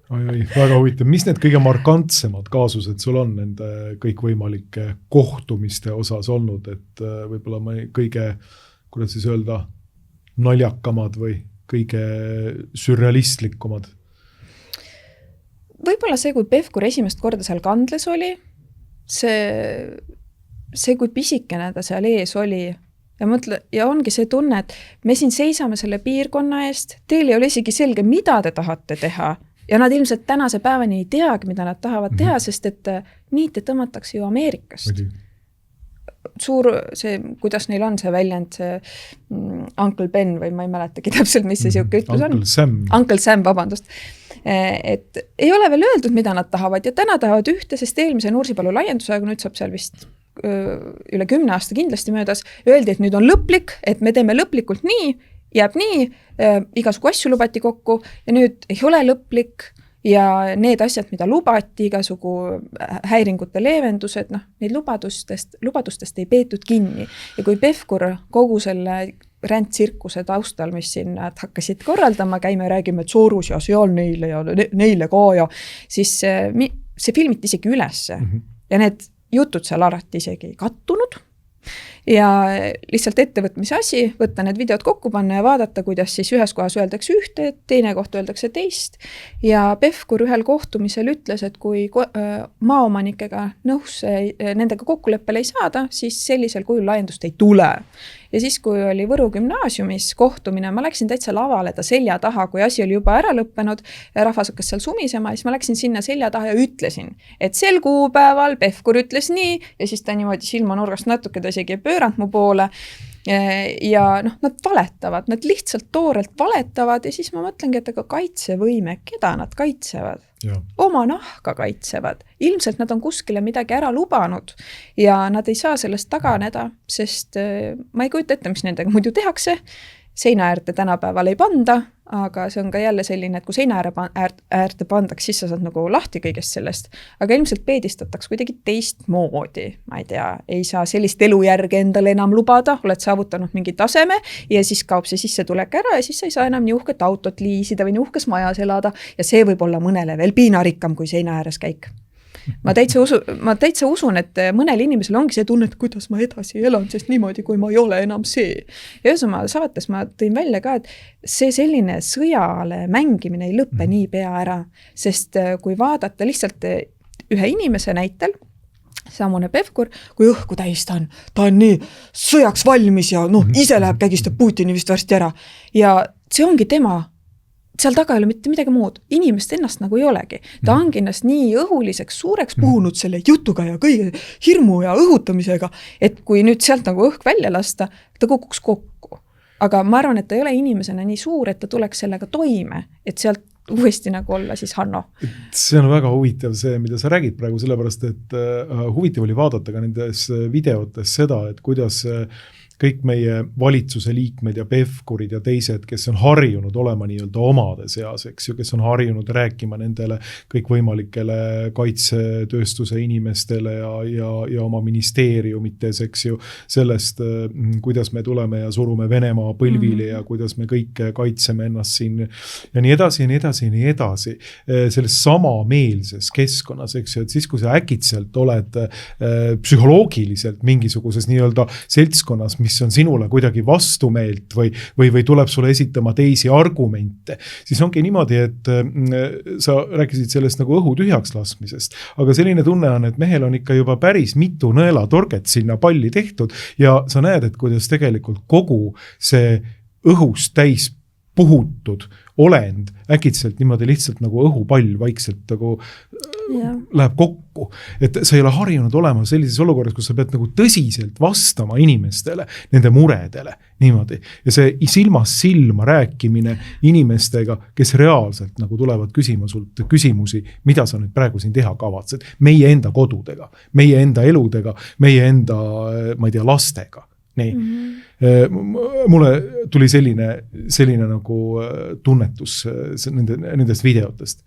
Oi, väga huvitav. Mis need kõige markantsemad kaasused sul on nende kõikvõimalike kohtumiste osas olnud, et võib-olla ma kõige, kuidas siis öelda, naljakamad või kõige sürrealistlikumad? Võib-olla see, kui Pevkur esimest korda seal kandles oli, see kui pisikene ta seal ees oli ja ongi see tunne, et me siin seisame selle piirkonna eest, teil ei ole isegi selge, mida te tahate teha ja nad ilmselt tänase päevani ei teagi, mida nad tahavad teha, sest et niite tõmmatakse ju Ameerikast. Suur see, kuidas neil on see väljend, see Uncle Ben või ma ei mäletagi täpselt, mis see siuke ütlus on. Uncle Sam, vabandust. Et ei ole veel öeldud, mida nad tahavad ja täna tahavad ühte, sest eelmise Nursipalu laiendusega, nüüd saab seal vist üle 10 aasta kindlasti möödas, öeldi, et nüüd on lõplik, et me teeme lõplikult nii, jääb nii, igasugu asju lubati kokku ja nüüd ei ole lõplik ja need asjad, mida lubati, igasugu häiringute leevendused, neid lubadustest ei peetud kinni. Ja kui Pevkur kogu selle rändtsirkuse taustal, mis siin nad hakkasid korraldama, käime ja räägime, et Soorus ja seal neile ja neile ka ja siis see filmiti isegi ülesse ja need jutud seal alati isegi ei kattunud. Ja lihtsalt ettevõtmise asi, võtta need videod kokku panna ja vaadata, kuidas siis ühes kohas öeldakse ühte, teine koht öeldakse teist. Ja Pevkur ühel kohtumisel ütles, et kui maaomanikega nõus nendega kokkuleppele ei saada, siis sellisel kujul laiendust ei tule. Ja siis, kui oli Võru gümnaasiumis kohtumine, ma läksin täitsa lavale ta selja taha, kui asi oli juba ära lõppenud ja rahvas hakkas seal sumisema, siis ma läksin sinna selja taha ja ütlesin, et sel kuupäeval Pevkur ütles nii ja siis ta niimoodi silmanurgast natuke ta isegi pööranud mu poole ja nad valetavad, nad lihtsalt toorelt valetavad ja siis ma mõtlengi, et aga kaitsevõime, keda nad kaitsevad? Ja. Oma nahka kaitsevad. Ilmselt nad on kuskile midagi ära lubanud ja nad ei saa sellest taganeda, sest ma ei kujuta ette, mis nendega muidu tehakse. Seina äärte tänapäeval ei panda, aga see on ka jälle selline, et kui seina äärte pandaks, siis sa saad nagu lahti kõigest sellest. Aga ilmselt peedistataks kuidagi teistmoodi. Ma ei tea, ei saa sellist elujärge endale enam lubada, oled saavutanud mingi taseme ja siis kaob see sissetulek ära ja siis sa ei saa enam nii uhket autot liisida või nii uhkes majas elada ja see võib olla mõnele veel piinarikkam kui seina ääres käik. Ma täitsa usun, et mõnel inimesel ongi see tunne, et kuidas ma edasi elan, sest niimoodi, kui ma ei ole enam see. Ja ühesõma saates ma tõin välja ka, et see selline sõjale mängimine ei lõppe nii pea ära, sest kui vaadata lihtsalt ühe inimese näitel, samune Pevkur, kui õhku täis ta on nii sõjaks valmis ja ise läheb kägistab Putini vist varsti ära. Ja see ongi tema. Seal taga ei ole mitte midagi muud. Inimest ennast nagu ei olegi. Ta ongi ennast nii õhuliseks, suureks puhunud selle jutuga ja kõige hirmu ja õhutamisega, et kui nüüd sealt nagu õhk välja lasta, ta kukuks kokku. Aga ma arvan, et ta ei ole inimesena nii suur, et ta tuleks sellega toime, et sealt uuesti nagu olla siis Hanno. See on väga huvitav see, mida sa räägid praegu, sellepärast, et huvitav oli vaadata ka nendes videotes seda, et kuidas kõik meie valitsuse liikmed ja Pevkurid ja teised, kes on harjunud olema nii-öelda omade seas, eks ju, kes on harjunud rääkima nendele kõikvõimalikele kaitsetööstuse inimestele ja oma ministeeriumites, eks ju, sellest, kuidas me tuleme ja surume Venemaa põlvile ja kuidas me kõik kaitseme ennast siin ja nii edasi ja nii edasi ja nii edasi. Selles samameelses keskkonnas, eks ju, et siis, kui sa äkitselt oled psühholoogiliselt mingisuguses nii-öelda seltskonnas, mis on sinule kuidagi vastumeelt või tuleb sulle esitama teisi argumente, siis ongi niimoodi, et sa rääkisid sellest nagu õhu tühjaks laskmisest, aga selline tunne on, et mehel on ikka juba päris mitu nõelatorget sinna palli tehtud ja sa näed, et kuidas tegelikult kogu see õhust täis puhutud olend äkitselt niimoodi lihtsalt nagu õhupall vaikselt nagu läheb kokku. Et sa ei ole harjunud olema sellises olukorras, kus sa pead nagu tõsiselt vastama inimestele, nende muredele niimoodi. Ja see silmast silma rääkimine inimestega, kes reaalselt nagu tulevad küsima sult küsimusi, mida sa nüüd praegu siin teha kavatsed. Meie enda kodudega, meie enda eludega, meie enda, ma ei tea, lastega. Nii. Mulle tuli selline nagu tunnetus nendest videotest.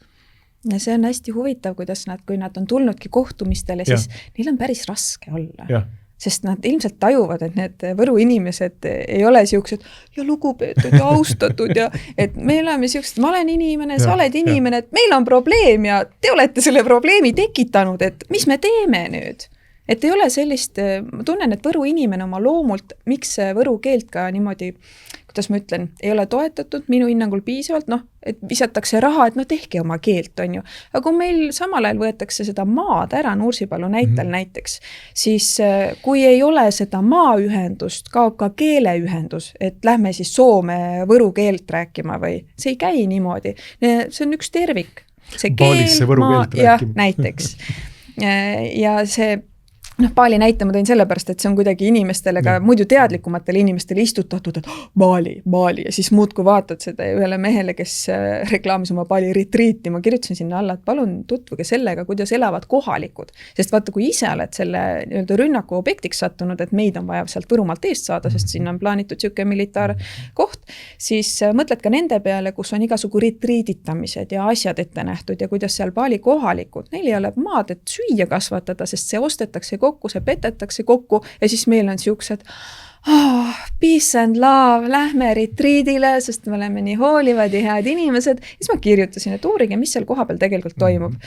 Ja see on hästi huvitav, kuidas kui nad on tulnudki kohtumistele, siis neil on päris raske olla. Ja. Sest nad ilmselt tajuvad, et need Võru inimesed ei ole siuksed ja lugupeetud ja austatud ja et me oleme siuksed, ma olen inimene, sa oled inimene, et meil on probleem ja te olete selle probleemi tekitanud, et mis me teeme nüüd? Et ei ole sellist, ma tunnen, et Võru inimene oma loomult, miks võru keelt ka niimoodi, kuidas ma ütlen, ei ole toetatud minu hinnangul piisavalt, et visatakse raha, et tehke oma keelt, on ju. Aga kui meil samal ajal võetakse seda maad ära Nursipalu näitel näiteks, siis kui ei ole seda maaühendust, kaob ka keeleühendus, et lähme siis Soome Võru keelt rääkima või see ei käi niimoodi. See on üks tervik. See keel, maa, jah, näiteks. Ja see Paali näite ma tõin sellepärast, et see on kuidagi inimestele ka muidu teadlikumatele inimestele istutatud, et Baali ja siis muud kui vaatad seda ühele mehele, kes reklaamis oma Baali retriiti, ma kirjutasin sinna alla, et palun tutvuge sellega, kuidas elavad kohalikud, sest vaata, kui ise oled selle rünnaku objektiks sattunud, et meid on vaja sealt Võrumaalt eest saada, sest sinna on plaanitud siuke militaarkoht, siis mõtled ka nende peale, kus on igasugu retriiditamised ja asjad ette nähtud ja kuidas seal Baali kohalikud, neil ei ole maad, et süüa kasvatada, sest see ostetakse kokku, see petetakse kokku ja siis meil on siuksed peace and love, lähme retriidile, sest me oleme nii hoolivad ja head inimesed. Siis ma kirjutasin, et uurige, mis seal koha peal tegelikult toimub.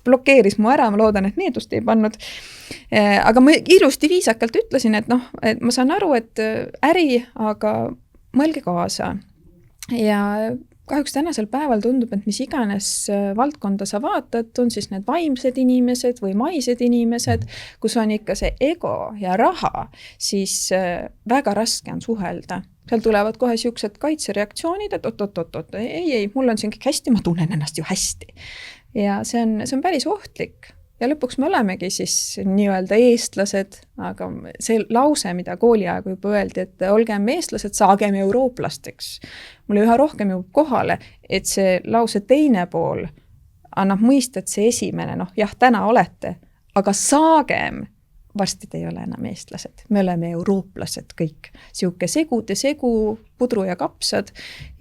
Blokeeris mu ära, ma loodan, et needust ei pannud. Aga ma ilusti viisakalt ütlesin, et et ma saan aru, et äri, aga mõelge kaasa. Ja kahjuks tänasel päeval tundub, et mis iganes valdkonda sa vaatad, on siis need vaimsed inimesed või maised inimesed, kus on ikka see ego ja raha, siis väga raske on suhelda. Seal tulevad kohe siuksed kaitsereaktsioonid, et ei, mul on siin kõik hästi, ma tunnen ennast ju hästi. Ja see on päris ohtlik. Ja lõpuks me olemegi siis nii-öelda eestlased, aga see lause, mida kooliaegu juba öeldi, et olgem eestlased, saagem eurooplasteks. Mulle üha rohkem jõub kohale, et see lause teine pool annab mõista, et see esimene, jah, täna olete, aga saagem, varsti te ei ole enam eestlased. Me oleme eurooplased kõik. Siuke segu, pudru ja kapsad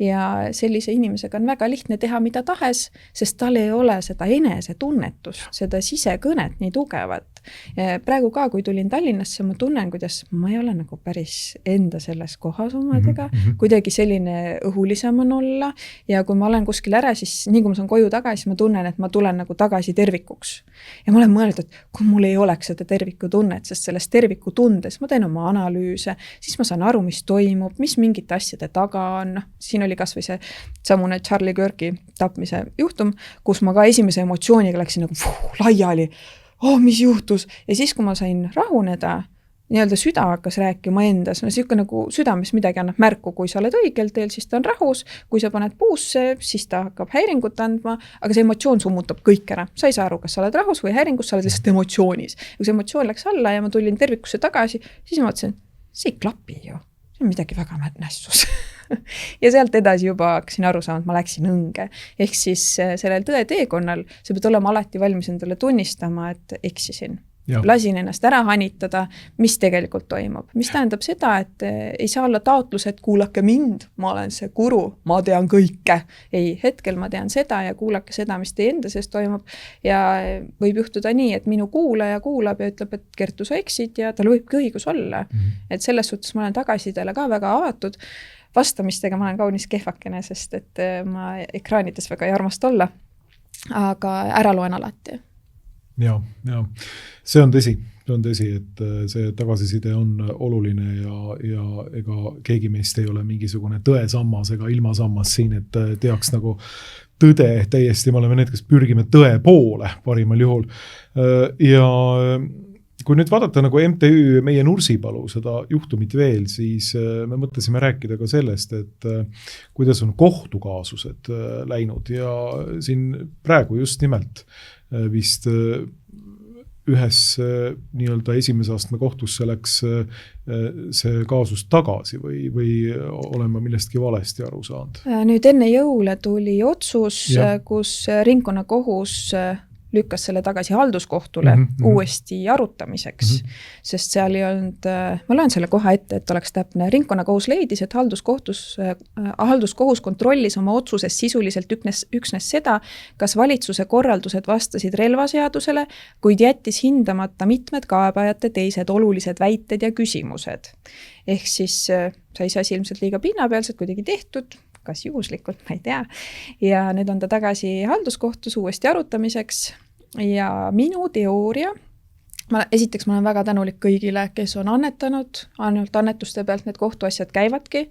ja sellise inimesega on väga lihtne teha mida tahes, sest tal ei ole seda enesetunnetust, seda sisekõnet nii tugevat. Praegu ka, kui tulin Tallinnasse, ma tunnen, kuidas ma ei ole nagu päris enda selles kohas omadega, kuidagi selline õhulisem on olla ja kui ma olen kuskil ära, siis nii kui ma saan koju tagasi, ma tunnen, et ma tulen nagu tagasi tervikuks. Ja ma olen mõelnud, et kui mul ei oleks seda terviku tunnet, sest selles terviku tundes ma teen oma analüüse, siis ma saan aru, mis toimub, mis mingite asjade taga on. Siin oli kas või see samune Charlie Kirki tapmise juhtum, kus ma ka esimese emotsiooniga läksin nagu laiali. Mis juhtus? Ja siis, kui ma sain rahuneda, nii-öelda süda hakkas rääkima endas, siuke nagu südames midagi annab märku, kui sa oled õigel teel, siis ta on rahus, kui sa paned puusse, siis ta hakkab häiringut andma, aga see emotsioon summutab kõik ära. Sa ei saa aru, kas sa oled rahus või häiringus, sa oled lihtsalt emotsioonis. Kui see emotsioon läks alla ja ma tulin tervikusse tagasi, siis ma mõtlesin, see ei klapi ju. See on midagi väga nässus. Ja sealt edasi juba hakkasin aru saama, et ma läksin õnge. Ehk siis sellel tõe teekonnal sa pead olema alati valmis endale tunnistama, et eksisin. Lasin ennast ära hanitada, mis tegelikult toimub. Mis tähendab seda, et ei saa olla taotlus, et kuulake mind, ma olen see guru, ma tean kõike. Ei, hetkel ma tean seda ja kuulake seda, mis teie enda sees toimub. Ja võib juhtuda nii, et minu kuulaja kuulab ja ütleb, et Kertu, sa eksid ja tal võibki õigus olla. Et selles suhtes ma olen tagasidele ka väga avatud. Vastamistega ma olen kaunis kehvakene, sest et ma ekraanides väga ei armast olla. Aga ära loen alati. Ja, see on tõsi, et see tagasiside on oluline ja ega keegi meist ei ole mingisugune tõesammas ega ilmasammas siin, et teaks nagu tõde täiesti, me oleme need, kes pürgime tõe poole parimal juhul. Ja kui nüüd vaadata nagu MTÜ Meie Nursipalu seda juhtumit veel, siis me mõtlesime rääkida ka sellest, et kuidas on kohtukaasused läinud ja siin praegu just nimelt vist ühes nii-öelda esimese astme kohtusse läks see kaasus tagasi või olen ma millestki valesti aru saanud? Nüüd enne jõule tuli otsus, kus ringkonnakohus lükkas selle tagasi halduskohtule uuesti arutamiseks, sest seal ei olnud, ma loen selle koha ette, et oleks täpne, ringkonnakohus leidis, et halduskohus kontrollis oma otsuses sisuliselt üksnes seda, kas valitsuse korraldused vastasid relvaseadusele, kuid jättis hindamata mitmed kaebajate teised olulised väited ja küsimused. Ehk siis sai see asi ilmselt liiga pinnapealselt kuidagi tehtud, kas juhuslikult, ma ei tea. Ja nüüd on ta tagasi halduskohtus uuesti arutamiseks ja minu teooria, esiteks ma olen väga tänulik kõigile, kes on annetanud, ainult annetuste pealt need kohtuasjad käivadki.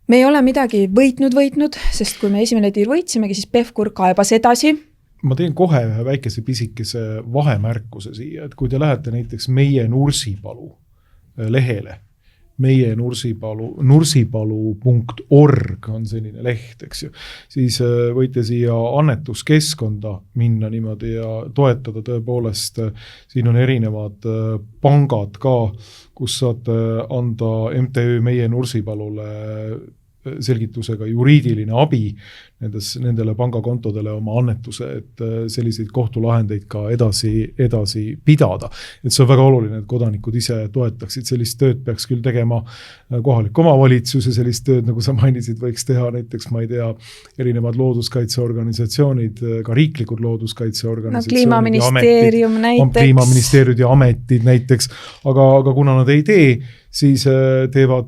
Me ei ole midagi võitnud, sest kui me esimene tiir võitsimegi, siis Pevkur kaebas edasi. Ma teen kohe ühe väikese pisikese vahemärkuse siia, et kui te lähete näiteks Meie Nursipalu lehele, meie nursipalu.org on selline leht, eks ju. Siis võite siia annetuskeskkonda minna niimoodi ja toetada tõepoolest. Siin on erinevad pangad ka, kus saate anda MTÜ Meie Nursipalule selgitusega juriidiline abi nendele pangakontodele oma annetuse, et selliseid kohtulahendeid ka edasi pidada. Et see on väga oluline, et kodanikud ise toetaksid. Sellist tööd peaks küll tegema kohalik omavalitsus ja sellist tööd, nagu sa mainisid, võiks teha näiteks, ma ei tea, erinevad looduskaitseorganisatsioonid, ka riiklikud looduskaitseorganisatsioonid. No kliimaministeerium näiteks. Kliimaministeeriumid ja ametid näiteks, aga kuna nad ei tee, siis teevad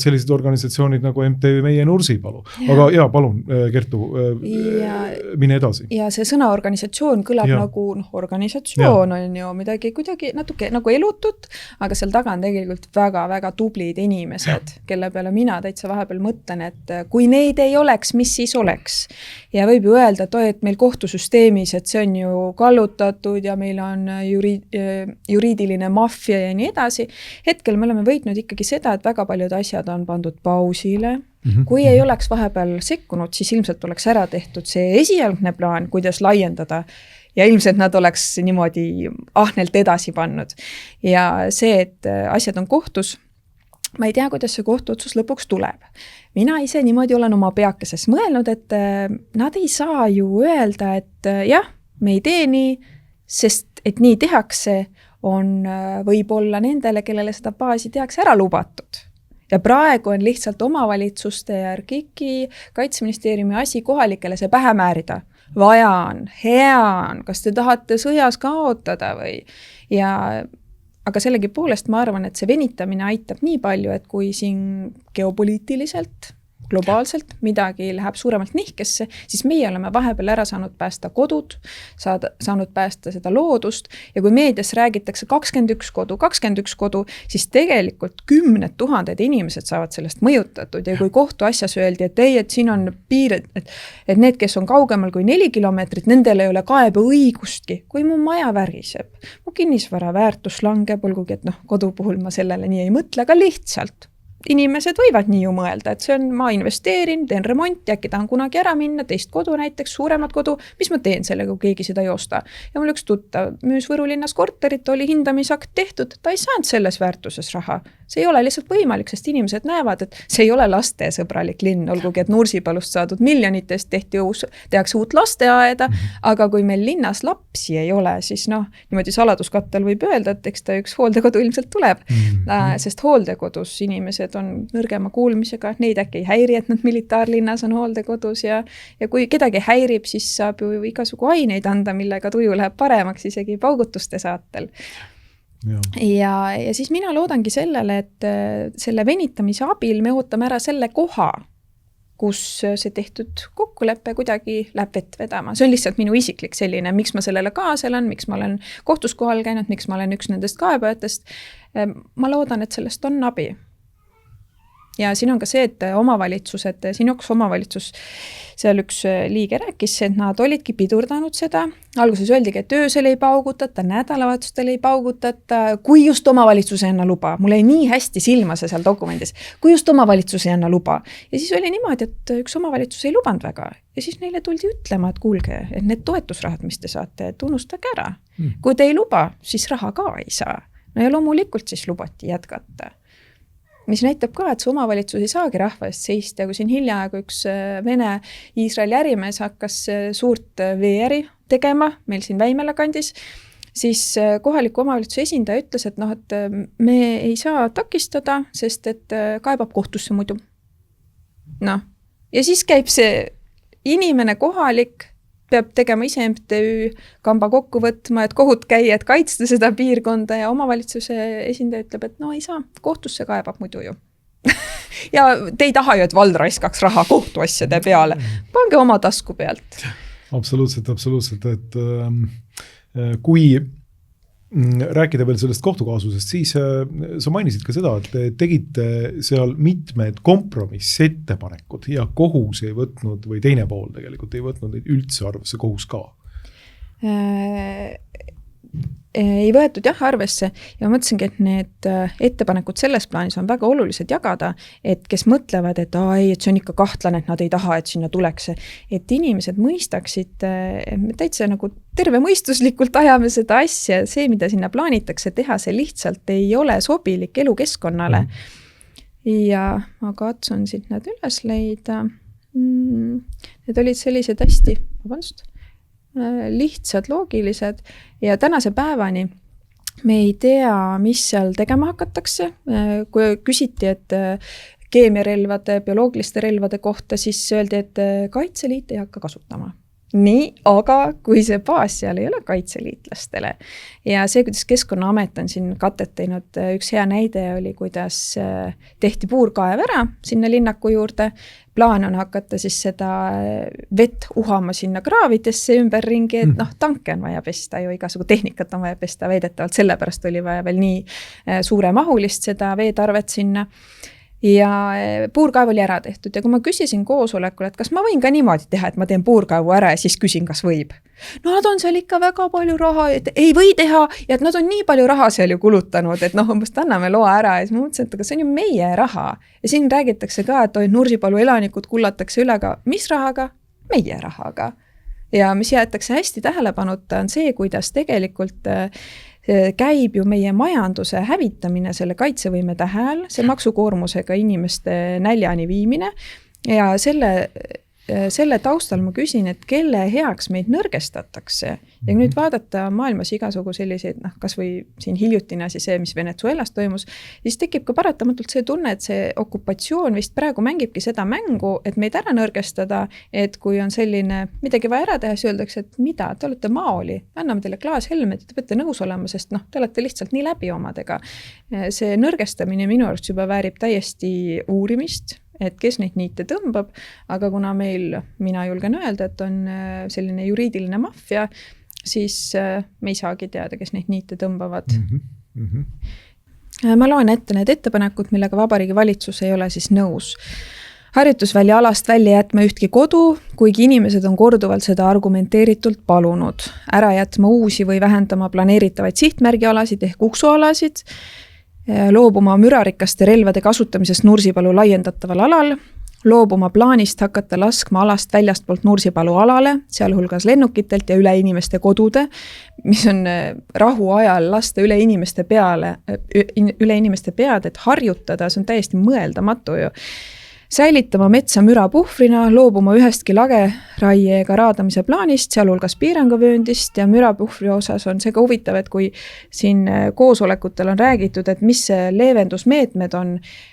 sellised organisatsioonid nagu MTÜ Meie Nursipalu. Aga palun, Kertu, mine edasi. Ja see sõna organisatsioon kõlab nagu organisatsioon on ju midagi kuidagi natuke nagu elutut, aga seal taga on tegelikult väga-väga tublid inimesed, kelle peale mina täitsa vahepeal mõtlen, et kui neid ei oleks, mis siis oleks? Ja võib ju öelda, et meil kohtusüsteemis, et see on ju kallutatud ja meil on juriidiline maffia ja nii edasi. Hetkel me oleme võitnud ikkagi seda, et väga paljud asjad on pandud pausile. Kui ei oleks vahepeal sekkunud, siis ilmselt oleks ära tehtud see esialgne plaan, kuidas laiendada ja ilmselt nad oleks niimoodi ahnelt edasi pannud. Ja see, et asjad on kohtus, ma ei tea, kuidas see kohtuotsus lõpuks tuleb. Mina ise niimoodi olen oma peakeses mõelnud, et nad ei saa ju öelda, et jah, me ei tee nii, sest et nii tehakse, on võib-olla nendele, kellele seda baasi tehakse ära lubatud. Ja praegu on lihtsalt omavalitsuste ja RKIK-i kaitseministeeriumi asi kohalikele see pähe määrida. Vaja on, hea on, kas te tahate sõjas kaotada või? Aga sellegi poolest ma arvan, et see venitamine aitab nii palju, et kui siin geopoliitiliselt, globaalselt midagi läheb suuremalt nihkesse, siis meie oleme vahepeal ära saanud päästa kodud, saanud päästa seda loodust ja kui meedias räägitakse 21 kodu, siis tegelikult 10 000 inimesed saavad sellest mõjutatud ja kui kohtuasjas öeldi, et ei, et siin on piir, et need, kes on kaugemal kui 4 kilomeetrit, nendel ei ole kaebe õigustki, kui mu maja väriseb, mu kinnisvara väärtus langeb, olgugi, et kodu puhul ma sellele nii ei mõtle, aga lihtsalt. Inimesed võivad nii ju mõelda, et see on, ma investeerin, teen remonti, äkki tahan kunagi ära minna, teist kodu näiteks, suuremat kodu, mis ma teen sellega, kui keegi seda ei osta. Ja mul üks tuttav müüs Võru linnas korterit, oli hindamisakt tehtud, ta ei saanud selles väärtuses raha. See ei ole lihtsalt võimalik, sest inimesed näevad, et see ei ole lastesõbralik linn, olgugi, et Nursipalust saadud miljonitest tehakse uut lasteaeda, aga kui meil linnas lapsi ei ole, siis niimoodi saladuskattel võib öelda, et eks ta üks hooldekodu ilmselt tuleb, sest hooldekodus inimesed on nõrgema kuulmisega, neid äkki ei häiri, et nad militaarlinnas on hooldekodus ja kui kedagi häirib, siis saab ju igasugu aineid anda, millega tuju läheb paremaks isegi paugutuste saatel. Ja siis mina loodangi sellele, et selle venitamise abil me ootame ära selle koha, kus see tehtud kokkulepe kuidagi läheb vett vedama. See on lihtsalt minu isiklik selline, miks ma sellele kaaselan, miks ma olen kohtus kohal käinud, miks ma olen üks nendest kaebajatest. Ma loodan, et sellest on abi. ja siin on ka see, et omavalitsused, siin üks omavalitsus, seal üks liige rääkis, et nad olidki pidurdanud seda. Alguses öeldigi, et öösel ei paugutata, nädalavahetustel ei paugutata, kui just omavalitsus ei anna luba. Mul ei nii hästi silma see seal dokumendis, kui just omavalitsus ei anna luba. Ja siis oli niimoodi, et üks omavalitsus ei lubanud väga. Ja siis neile tuldi ütlema, et kuulge, et need toetusrahad, mis te saate, et unustage ära. Kui te ei luba, siis raha ka ei saa. No ja loomulikult siis lubati jätkata. Mis näitab ka, et see omavalitsus ei saagi rahva eest seista. Ja kui siin hiljaaegu üks Vene-Iisraeli ärimees hakkas suurt veeäri tegema meil siin Väimela kandis, siis kohaliku omavalitsuse esindaja ütles, et noh, et me ei saa takistada, sest et kaebab kohtusse muidu. No. Ja siis käib see inimene kohalik, peab tegema ise MTÜ kamba kokku võtma, et kohut käia, et kaitsta seda piirkonda ja omavalitsuse esindaja ütleb, et no ei saa, kohtusse kaebab muidu ju. Ja te ei taha ju, et vald raiskaks raha kohtuasjade peale. Pange oma tasku pealt. Absoluutselt, et kui rääkida veel sellest kohtukaasusest, siis sa mainisid ka seda, et te tegite seal mitmed kompromissettepanekud ja kohus ei võtnud, või teine pool tegelikult ei võtnud neid üldse arvesse, kohus ka? Ei võetud jah arvesse ja ma mõtlesingi, et need ettepanekud selles plaanis on väga olulised jagada, et kes mõtlevad, et et see on ikka kahtlane, et nad ei taha, et sinna tuleks, et inimesed mõistaksid, täitsa nagu tervemõistuslikult ajame seda asja, see, mida sinna plaanitakse teha, see lihtsalt ei ole sobilik elukeskkonnale. Ja ma katsun siit need üles leida. Need olid sellised hästi, lihtsad, loogilised ja tänase päevani me ei tea, mis seal tegema hakatakse. Kui küsiti, et keemiarelvade, bioloogiliste relvade kohta, siis öeldi, et Kaitseliit ei hakka kasutama. Nii, aga kui see baas seal ei ole kaitseliitlastele ja see, kuidas Keskkonnaamet on siin katet teinud, üks hea näide oli, kuidas tehti puurkaev ära sinna linnaku juurde. Plaan on hakata siis seda vett uhama sinna kraavidesse ümberringi, et tanke on vaja pesta ju, igasugu tehnikat on vaja pesta veedetavalt, sellepärast oli vaja veel nii suure mahulist seda veetarvet sinna. Ja puurkaev oli ära tehtud ja kui ma küsisin koosolekul, et kas ma võin ka niimoodi teha, et ma teen puurkaevu ära ja siis küsin, kas võib. No nad on seal ikka väga palju raha, et ei või teha ja et nad on nii palju raha seal ju kulutanud, et umbes anname loa ära ja siis ma mõtlesin, et aga see on ju meie raha. Ja siin räägitakse ka, et Nursipalu elanikud kullatakse üle ka, mis rahaga? Meie rahaga. Ja mis jäetakse hästi tähelepanuta on see, kuidas tegelikult käib ju meie majanduse hävitamine selle kaitsevõime tähel, see maksukoormusega inimeste näljani viimine ja selle taustal ma küsin, et kelle heaks meid nõrgestatakse ja nüüd vaadata maailmas igasugu selliseid, kas või siin hiljutine asi see, mis Venezuelas toimus, siis tekib ka paratamatult see tunne, et see okupatsioon vist praegu mängibki seda mängu, et meid ära nõrgestada, et kui on selline midagi vaja ära teha, siis öeldakse, et mida, te olete maoli, anname teile klaashelmed, te peate nõus olema, sest te olete lihtsalt nii läbi omadega. See nõrgestamine minu arust juba väärib täiesti uurimist, et kes neid niite tõmbab, aga kuna mina julgen öelda, et on selline juriidiline maffia, siis me ei saagi teada, kes neid niite tõmbavad. Ma loen ette need ettepanekud, millega Vabariigi Valitsus ei ole siis nõus. Harjutusvälja alast välja jätma ühtki kodu, kuigi inimesed on korduvalt seda argumenteeritult palunud. Ära jätma uusi või vähendama planeeritavaid sihtmärgialasid ehk uksualasid, loobuma mürarikaste relvade kasutamisest Nursipalu laiendataval alal, loobuma plaanist hakata laskma alast väljastpoolt Nursipalu alale, sealhulgas lennukitelt ja üle inimeste kodude, mis on rahu ajal lasta üle inimeste pead, et harjutada, see on täiesti mõeldamatu ju. Säilitama metsa mürapuhvrina, loobuma ühestki lageraie ega raadamise plaanist, sealhulgas piiranguvööndist ja mürapuhvri osas on see ka huvitav, et kui siin koosolekutel on räägitud, et mis leevendusmeetmed on,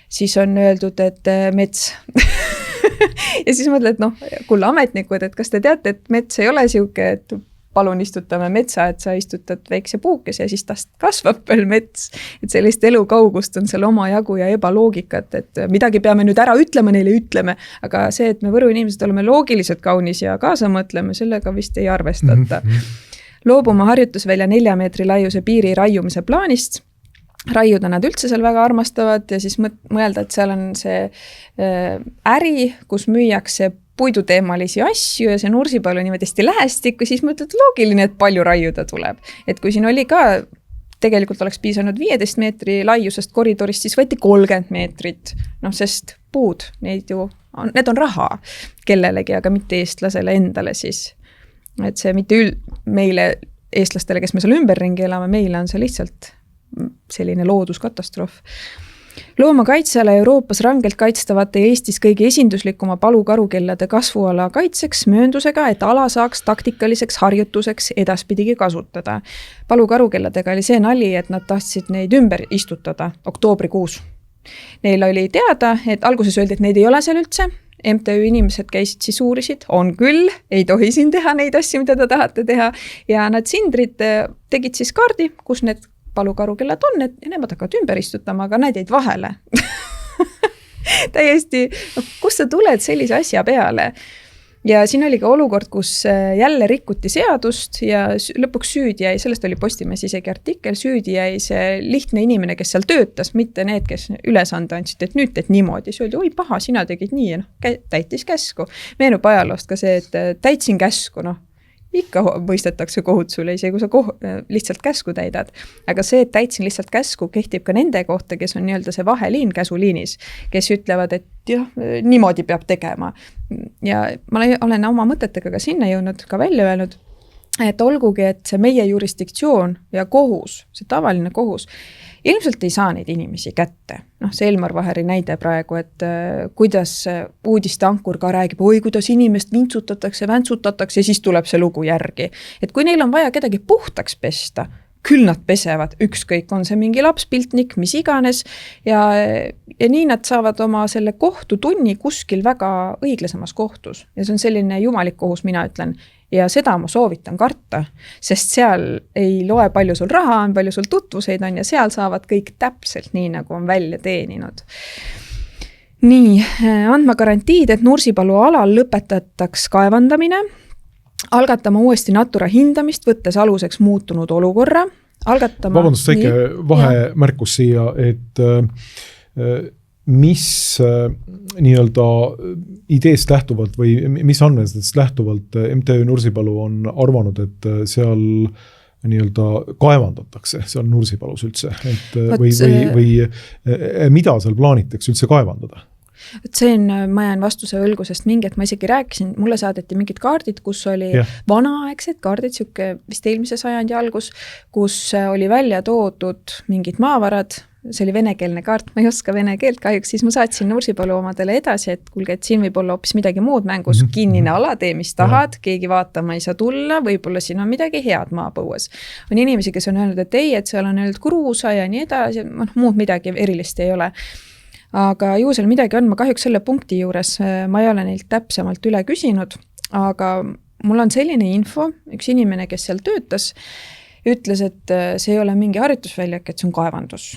siis on öeldud, et mets. Ja siis mõtled, kulla ametnikud, et kas te teate, et mets ei ole siuke, et palun istutame metsa, et sa istutad väikse puukese ja siis tast kasvab veel mets. Et sellist elukaugust on seal oma jagu ja ebaloogikat, et midagi peame nüüd ära ütlema, neile ütleme, aga see, et me Võru inimesed oleme loogiliselt kaunis ja kaasa mõtleme, sellega vist ei arvestata. Loobuma harjutusvälja 4 meetri laiuse piiri raiumise plaanist, raiuda nad üldse seal väga armastavad ja siis mõelda, et seal on see äri, kus müüakse puiduteemalisi asju ja see Nursipalu niimoodi hästi lähestikku, siis mõtled loogiline, et palju raiuda tuleb. Et kui siin oli ka, tegelikult oleks piisanud 15 meetri laiusest koridorist, siis võeti 30 meetrit, sest puud, need on raha kellelegi, aga mitte eestlasele endale siis. Et see mitte meile eestlastele, kes me seal ümberringi elame, meile on see lihtsalt selline looduskatastroof. Loomakaitseala Euroopas rangelt kaitstavate Eestis kõige esinduslikuma palukarukellade kasvuala kaitseks mööndusega, et ala saaks taktikaliseks harjutuseks edaspidigi kasutada. Palukarukelladega oli see nali, et nad tahtsid neid ümber istutada oktoobrikuus. Neil oli teada, et alguses öeldi, et neid ei ole seal üldse. MTÜ inimesed käisid siis uurisid, on küll, ei tohi siin teha neid asju, mida te tahate teha. Ja nad sindrid tegid siis kaardi, kus need palukarukellad on, et nemad hakkavad ümber istutama, aga nad jäid vahele. Täiesti, kust sa tuled sellise asja peale? Ja siin oli ka olukord, kus jälle rikuti seadust ja lõpuks süüdi jäi, sellest oli Postimees isegi artikkel, süüdi jäi see lihtne inimene, kes seal töötas, mitte need, kes ülesande andsid, et nüüd teed niimoodi. See oli, oi paha, sina tegid nii ja täitis käsku. Meenub ajaloost ka see, et täitsin käsku, ikka mõistetakse kohut sulle, isegi kui sa lihtsalt käsku täidad. Aga see, et täitsin lihtsalt käsku, kehtib ka nende kohta, kes on nii-öelda see vaheliin käsuliinis, kes ütlevad, et jah, niimoodi peab tegema. Ja ma olen oma mõtetega ka sinna jõudnud, ka välja öelnud, et olgugi, et see meie jurisdiktsioon ja kohus, see tavaline kohus, ilmselt ei saa neid inimesi kätte. See Elmar Vaheri näide praegu, et kuidas uudisteankur ka räägib, oi, kuidas inimest vintsutatakse, väntsutatakse ja siis tuleb see lugu järgi. Et kui neil on vaja kedagi puhtaks pesta, küll nad pesevad, ükskõik on see mingi lapspiltnik, mis iganes ja nii nad saavad oma selle kohtutunni kuskil väga õiglasemas kohtus. Ja see on selline jumalik kohus, mina ütlen. Ja seda ma soovitan karta, sest seal ei loe palju sul raha on, palju sul tutvuseid on ja seal saavad kõik täpselt nii, nagu on välja teeninud. Nii, andma garantiid, et Nursipalu alal lõpetataks kaevandamine, algatama uuesti Natura hindamist, võttes aluseks muutunud olukorra, algatama... Vabandust, väike vahemärkus siia, et mis nii-öelda ideest lähtuvalt või mis andmestest lähtuvalt MTÜ Nursipalu on arvanud, et seal nii-öelda kaevandatakse seal Nursipalus üldse, et või mida seal plaanitakse üldse kaevandada? Ma jään vastuse võlgu, sest mingit ma isegi rääkisin, mulle saadeti mingid kaardid, kus oli vanaaegsed kaardid, vist eelmise sajandi algus, kus oli välja toodud mingid maavarad, see oli venekeelne kaart, ma ei oska vene keelt kahjuks, siis ma saatsin Nursipalu omadele edasi, et kuulge, et siin võib olla hoopis midagi muud mängus, kinnine ala, tee mis tahad, keegi vaatama ei saa tulla, võib-olla siin on midagi head maapõues. On inimesi, kes on öelnud, et ei, et seal on öelnud kruusa ja nii edasi, muud midagi erilist ei ole. Aga ju seal midagi on, ma kahjuks selle punkti juures, ma ei ole neilt täpsemalt üle küsinud, aga mul on selline info, üks inimene, kes seal töötas, ütles, et see ei ole mingi harjutusväljak, et see on kaevandus.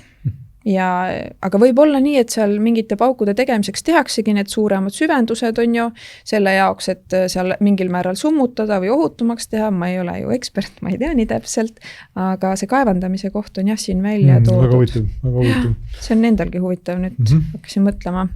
Aga võib olla nii, et seal mingite paukude tegemiseks tehaksegi need suuremad süvendused on ju selle jaoks, et seal mingil määral summutada või ohutumaks teha, ma ei ole ju ekspert, ma ei tea nii täpselt, aga see kaevandamise koht on jah siin välja toodud. Väga huvitav. See on endalgi huvitav nüüd, hakkasin mõtlema.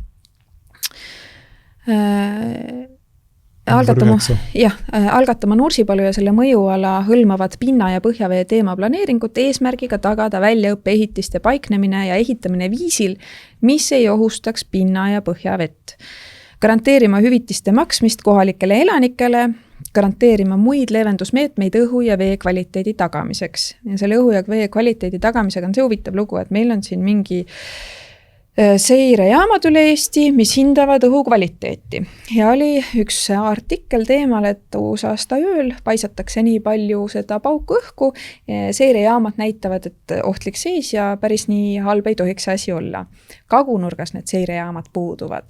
Algatama Nursipalu ja selle mõjuala hõlmavad pinna- ja põhjavee teema planeeringut eesmärgiga tagada väljaõppe ehitiste paiknemine ja ehitamine viisil, mis ei ohustaks pinna- ja põhjavett. Garanteerima hüvitiste maksmist kohalikele elanikele, garanteerima muid leevendusmeetmeid õhu ja vee kvaliteedi tagamiseks. Ja selle õhu ja vee kvaliteedi tagamisega on see huvitav lugu, et meil on siin mingi seirejaamad üle Eesti, mis hindavad õhu kvaliteeti. Ja oli üks artikkel teemal, et uus aasta ööl paisatakse nii palju seda pauku õhku. Seirejaamad näitavad, et ohtlik seis ja päris nii halb ei tohiks asi olla. Kagunurgas need seirejaamad puuduvad.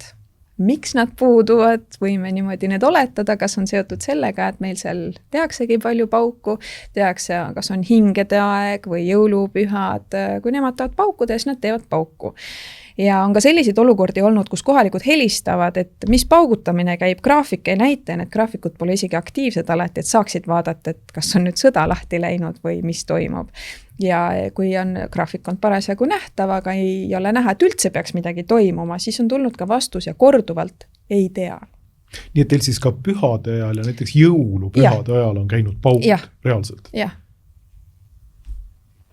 Miks nad puuduvad, võime niimoodi need oletada, kas on seotud sellega, et meil seal tehaksegi palju pauku, tehakse, kas on hingede aeg või jõulupühad, kui nemad tahavad paukuda, siis nad teevad pauku. ja on ka selliseid olukordi olnud, kus kohalikud helistavad, et mis paugutamine käib, graafik ei näita, need graafikud pole isegi aktiivsed alati, et saaksid vaadata, et kas on nüüd sõda lahti läinud või mis toimub. Ja kui on graafik on parasjagu nähtav, aga ei ole näha, et üldse peaks midagi toimuma, siis on tulnud ka vastus ja korduvalt ei tea. Nii et teil siis ka pühade ajal ja näiteks jõulupühade ajal on käinud paugud reaalselt? Jah.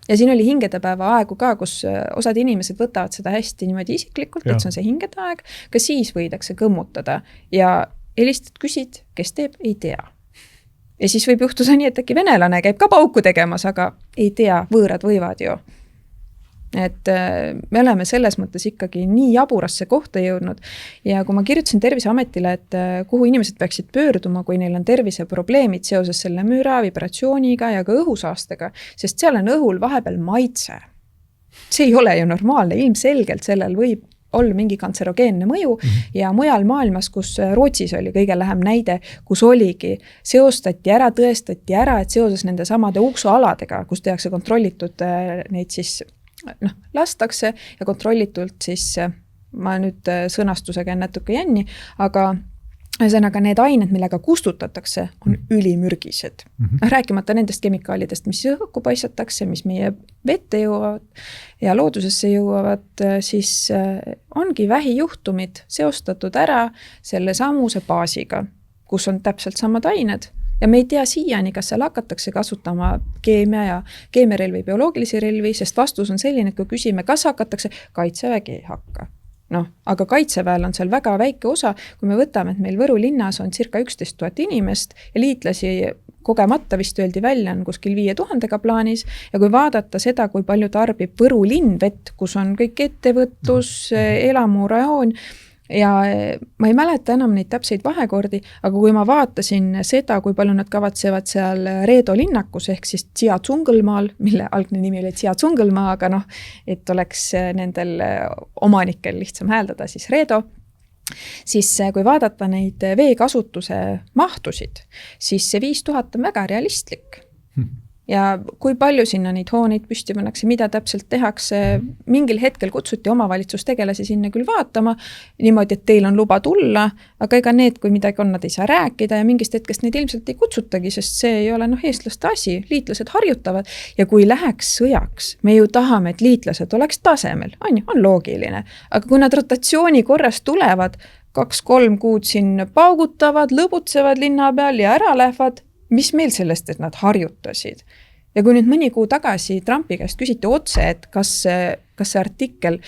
Ja siin oli hingedepäeva aegu ka, kus osad inimesed võtavad seda hästi niimoodi isiklikult, et see on see hingede aeg, ka siis võidakse kõmmutada ja helistad küsid, kes teeb, ei tea. Ja siis võib juhtuda nii, et äkki venelane käib ka pauku tegemas, aga ei tea, võõrad võivad ju. Et me oleme selles mõttes ikkagi nii jaburasse kohta jõudnud ja kui ma kirjutasin Terviseametile, et kuhu inimesed peaksid pöörduma, kui neil on terviseprobleemid seoses selle müra, vibratsiooniga ja ka õhusaastega, sest seal on õhul vahepeal maitse. See ei ole ju normaalne, ilmselgelt sellel võib olla mingi kantserogeenne mõju ja mujal maailmas, kus Rootsis oli kõige lähem näide, kus oligi, tõestati ära, et seoses nende samade uksualadega, kus tehakse kontrollitud neid siis lastakse ja kontrollitult siis, ma nüüd sõnastusega natuke jänni, aga ühesõnaga need ained, millega kustutatakse, on ülimürgised. Rääkimata nendest kemikaalidest, mis õhku paisatakse, mis meie vette jõuavad ja loodusesse jõuavad, siis ongi vähijuhtumid seostatud ära selle samuse baasiga, kus on täpselt samad ained. Ja me ei tea siiani, kas seal hakatakse kasutama keemiarelvi, bioloogilisi relvi, sest vastus on selline, et kui küsime, kas hakatakse, kaitsevägi ei hakka. Aga kaitseväel on seal väga väike osa, kui me võtame, et meil Võru linnas on circa 11 000 inimest ja liitlasi kogemata vist öeldi välja on kuskil 5000 plaanis ja kui vaadata seda, kui palju tarbib Võru linn vett, kus on kõik ettevõtlus, elamurajoon, ja ma ei mäleta enam neid täpseid vahekordi, aga kui ma vaatasin seda, kui palju nad kavatsevad seal Reedo linnakus ehk siis Tsiatsungõlmaal, mille algne nimi oli Tsiatsungõlmaa, aga et oleks nendel omanikel lihtsam hääldada siis Reedo, siis kui vaadata neid veekasutuse mahtusid, siis see 5000 on väga realistlik. Ja kui palju sinna neid hooneid püsti pannakse, mida täpselt tehakse, mingil hetkel kutsuti omavalitsustegelasi sinna küll vaatama, niimoodi, et teil on luba tulla, aga ega need, kui midagi on, nad ei saa rääkida ja mingist hetkest neid ilmselt ei kutsutagi, sest see ei ole eestlaste asi, liitlased harjutavad ja kui läheks sõjaks, me ju tahame, et liitlased oleks tasemel, on loogiline, aga kui nad rotatsiooni korras tulevad, 2-3 kuud siin paugutavad, lõbutsevad linna peal ja ära lähevad, mis meil sellest, et nad harjutasid. Ja kui nüüd mõni kuu tagasi Trumpi käest küsiti otse, et kas see artikkel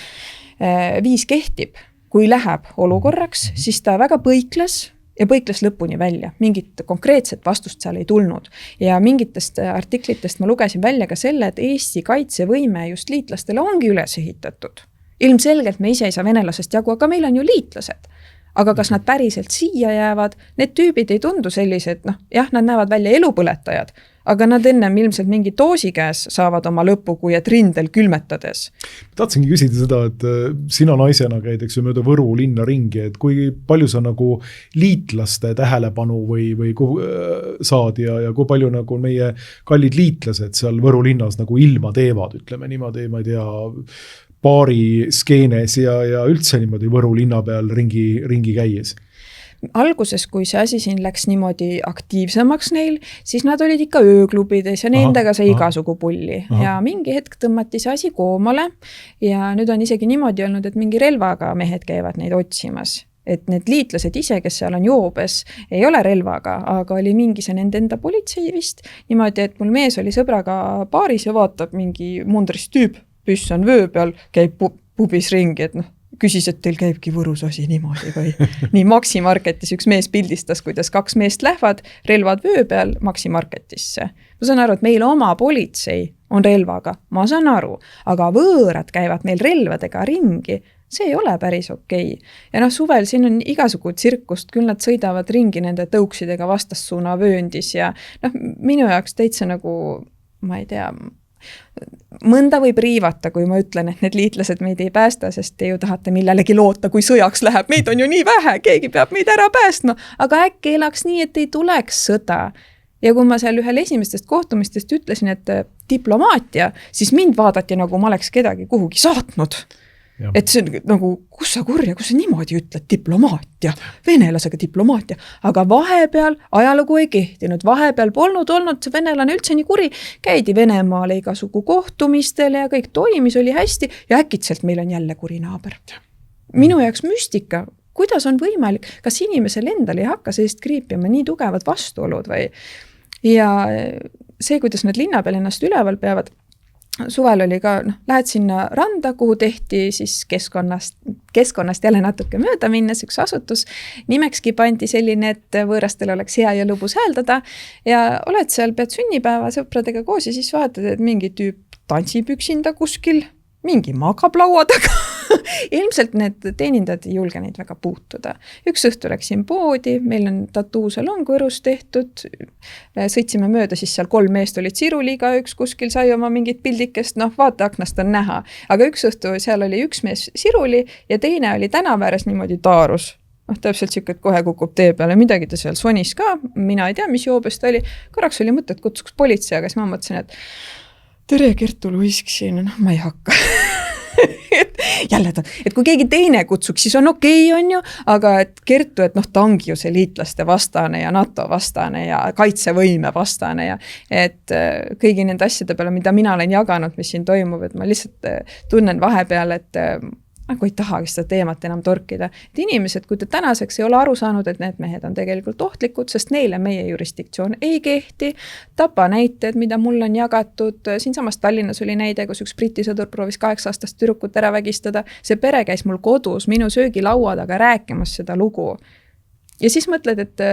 5 kehtib, kui läheb olukorraks, siis ta väga põikles ja põikles lõpuni välja. Mingit konkreetset vastust seal ei tulnud. Ja mingitest artiklitest ma lugesin välja ka selle, et Eesti kaitsevõime just liitlastele ongi üles ehitatud. Ilmselgelt me ise ei saa venelasest jagu, aga meil on ju liitlased. Aga kas nad päriselt siia jäävad, need tüübid ei tundu sellised, jah, nad näevad välja elupõletajad, aga nad ennem ilmselt mingi doosi käes saavad oma lõppu, kui et rindel külmetades. Tahtsingi küsida seda, et sina naisena käid, eks ju, mööda Võru linna ringi, et kui palju sa nagu liitlaste tähelepanu või saad ja kui palju nagu meie kallid liitlased seal Võru linnas nagu ilma teevad, ütleme niimoodi, ma ei tea, paari skeenes ja üldse niimoodi Võru linna peal ringi käies? Alguses, kui see asi siin läks niimoodi aktiivsemaks neil, siis nad olid ikka ööklubides ja nendega sai igasugu pulli. Ja mingi hetk tõmmati see asi koomale ja nüüd on isegi niimoodi olnud, et mingi relvaga mehed käivad neid otsimas. Et need liitlased ise, kes seal on joobes, ei ole relvaga, aga oli mingi see nende enda politsei vist. Niimoodi, et mul mees oli sõbraga paaris ja vaatab mingi mundris tüüp, püss on vöö peal, käib pubis ringi, et küsis, et teil käibki Võrus asi niimoodi või. Nii Maxi Marketis üks mees pildistas, kuidas 2 meest lähevad, relvad vöö peal Maxi Marketisse. Ma saan aru, et meil oma politsei on relvaga, ma saan aru, aga võõrad käivad meil relvadega ringi, see ei ole päris okei. Ja suvel siin on igasugu tsirkust, küll nad sõidavad ringi nende tõuksidega vastassuuna vööndis ja minu jaoks täitsa nagu, ma ei tea, mõnda võib riivata, kui ma ütlen, et need liitlased meid ei päästa, sest te ju tahate millelegi loota, kui sõjaks läheb. Meid on ju nii vähe, keegi peab meid ära päästma, aga äkki elaks nii, et ei tuleks sõda. Ja kui ma seal ühel esimestest kohtumistest ütlesin, et diplomaatia, siis mind vaadati nagu ma oleks kedagi kuhugi saatnud. et see on nagu, kus sa niimoodi ütled, diplomaatia, venelasega diplomaatia, aga vahepeal ajalugu ei kehtinud, vahepeal polnud olnud see venelane üldse nii kuri, käidi Venemaale igasugu kohtumistele ja kõik toimis, oli hästi ja äkitselt meil on jälle kuri naaber. Minu jaoks müstika, kuidas on võimalik, kas inimesel endal ei hakka sellist kriipima nii tugevad vastuolud või ja see, kuidas need linna peal ennast üleval peavad, suvel oli ka, lähed sinna randa, kuhu tehti siis keskkonnast jälle natuke mööda minnes üks asutus. Nimekski pandi selline, et võõrastel oleks hea ja lõbus hääldada ja oled seal, pead sünnipäeva sõpradega koos ja siis vaatad, et mingi tüüp tantsib üksinda kuskil, mingi magab laua taga. Ilmselt need teenindajad ei julge neid väga puutuda. Üks õhtu läksin poodi, meil on tatuusalong Võrus tehtud, sõitsime mööda, siis seal 3 meest olid siruliga, üks kuskil sai oma mingit pildikest, vaata aknast on näha. Aga üks õhtu seal oli üks mees siruli ja teine oli tänavääres niimoodi taarus. Täpselt siuke, et kohe kukub tee peale, midagi ta seal sonis ka, mina ei tea, mis joobest oli. Korraks oli mõte, et kutsuks politsei, aga siis ma mõtlesin, et tere Kertu Luisk siin, ma ei hakka. Jälle ta, et kui keegi teine kutsuks, siis on okei, on ju, aga et Kertu, et ta ongi ju see liitlaste vastane ja NATO vastane ja kaitsevõime vastane ja et kõigi nende asjade peale, mida mina olen jaganud, mis siin toimub, et ma lihtsalt tunnen vahepeal, et nagu ei tahagi seda teemat enam torkida. Et inimesed, kui te tänaseks ei ole aru saanud, et need mehed on tegelikult ohtlikud, sest neile meie jurisdiktsioon ei kehti. Tapa näited, mida mul on jagatud. Siin samas Tallinnas oli näide, kus üks Briti sõdur proovis 8-aastast tüdrukut ära vägistada. See pere käis mul kodus, minu söögilaua taga rääkimas seda lugu. Ja siis mõtled, et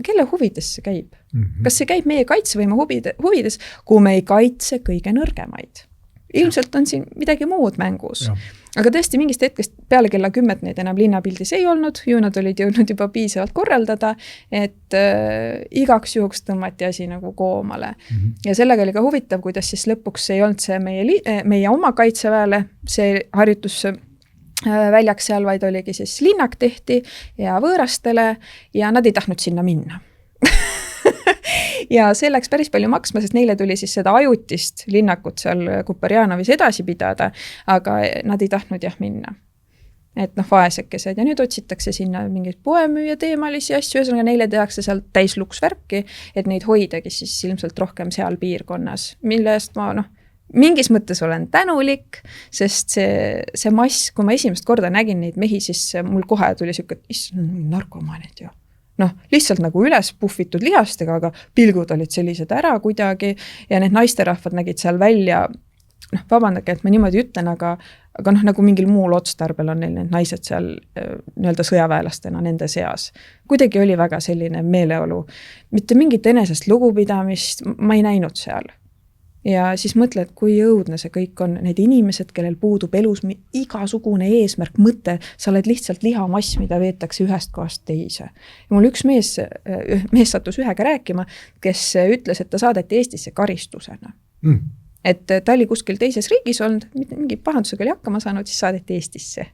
kelle huvides see käib? Kas see käib meie kaitsevõime huvides, kui me ei kaitse kõige nõrgemaid? Ilmselt on siin midagi muud mängus. Ja. Aga tõesti mingist hetkest peale kella 10 neid enam linnapildis ei olnud, ju nad olid jõudnud juba piisavalt korraldada, et igaks juhuks tõmmati asi nagu koomale. Ja sellega oli ka huvitav, kuidas siis lõpuks ei olnud see meie oma kaitseväele, see harjutus väljaks seal, vaid oligi siis linnak tehti ja võõrastele ja nad ei tahtnud sinna minna. Ja see läks päris palju maksma, sest neile tuli siis seda ajutist linnakut seal Kuperjanovis edasi pidada, aga nad ei tahtnud minna. Et vaesekesed ja nüüd otsitakse sinna mingeid poemüüja teemalisi asju, ühesõnaga neile tehakse seal täis luksvärki, et neid hoidagi siis ilmselt rohkem seal piirkonnas, mille eest ma mingis mõttes olen tänulik, sest see mass, kui ma esimest korda nägin neid mehi, siis mul kohe tuli siuke, narkomaanid ju. Lihtsalt nagu üles puhvitud lihastega, aga pilgud olid sellised ära kuidagi ja need naisterahvad nägid seal välja, vabandage, et ma niimoodi ütlen, aga nagu mingil muul otstarbel on neil need naised seal nii-öelda sõjaväelastena nende seas. Kuidagi oli väga selline meeleolu, mitte mingit enesest lugupidamist ma ei näinud seal. Ja siis mõtled, kui jõudne see kõik on, need inimesed, kellel puudub elus igasugune eesmärk, mõte, sa oled lihtsalt lihamass, mida veetakse ühest kohast teise. Ja mul üks mees sattus ühega rääkima, kes ütles, et ta saadeti Eestisse karistusena. Et ta oli kuskil teises riigis olnud, mingi pahandusega oli hakkama saanud, siis saadeti Eestisse.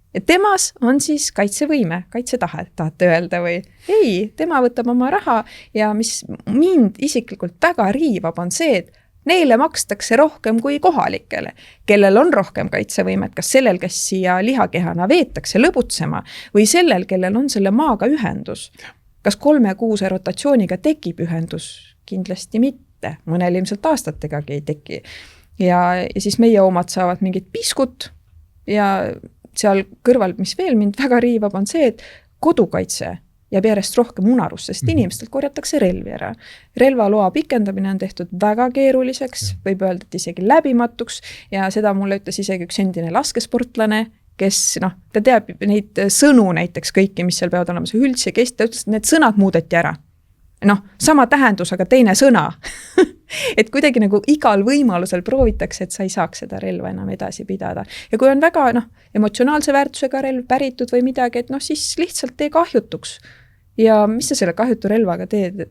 Ja temas on siis kaitsevõime, kaitsetahe, tahate öelda või ei, tema võtab oma raha ja mis mind isiklikult väga riivab on see, et neile makstakse rohkem kui kohalikele, kellel on rohkem kaitsevõimet, kas sellel, kes siia lihakehana veetakse lõbutsema või sellel, kellel on selle maaga ühendus. Kas 3 kuuse rotatsiooniga tekib ühendus? Kindlasti mitte, mõnel ilmselt aastategagi ei teki. Ja siis meie omad saavad mingit piskut ja seal kõrval, mis veel mind väga riivab, on see, et kodukaitse jääb järjest rohkem unarusse, sest inimestelt korjatakse relvi ära. Relvaloa pikendamine on tehtud väga keeruliseks, võib öelda, et isegi läbimatuks ja seda mulle ütles isegi üks endine laskesportlane, kes ta teab neid sõnu näiteks kõiki, mis seal peavad olema, see üldse kest, ta ütles, et need sõnad muudeti ära. Sama tähendus, aga teine sõna. Et kuidagi nagu igal võimalusel proovitakse, et sa ei saaks seda relva enam edasi pidada. Ja kui on väga emotsionaalse väärtusega relv päritud või midagi, et siis lihtsalt tee kahjutuks. Ja mis sa selle kahjutu relvaga teed?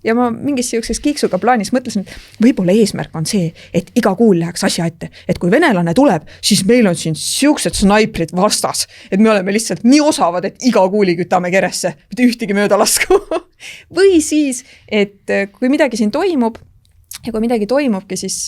Ja ma mingis siukseks kiiksuga plaanis mõtlesin, et võib-olla eesmärk on see, et iga kuul läheks asja ette, et kui venelane tuleb, siis meil on siin siuksed snaiprid vastas, et me oleme lihtsalt nii osavad, et iga kuuli kütame keresse, mitte ühtegi mööda lasku. Või siis, et kui midagi siin toimub ja kui midagi toimubki, siis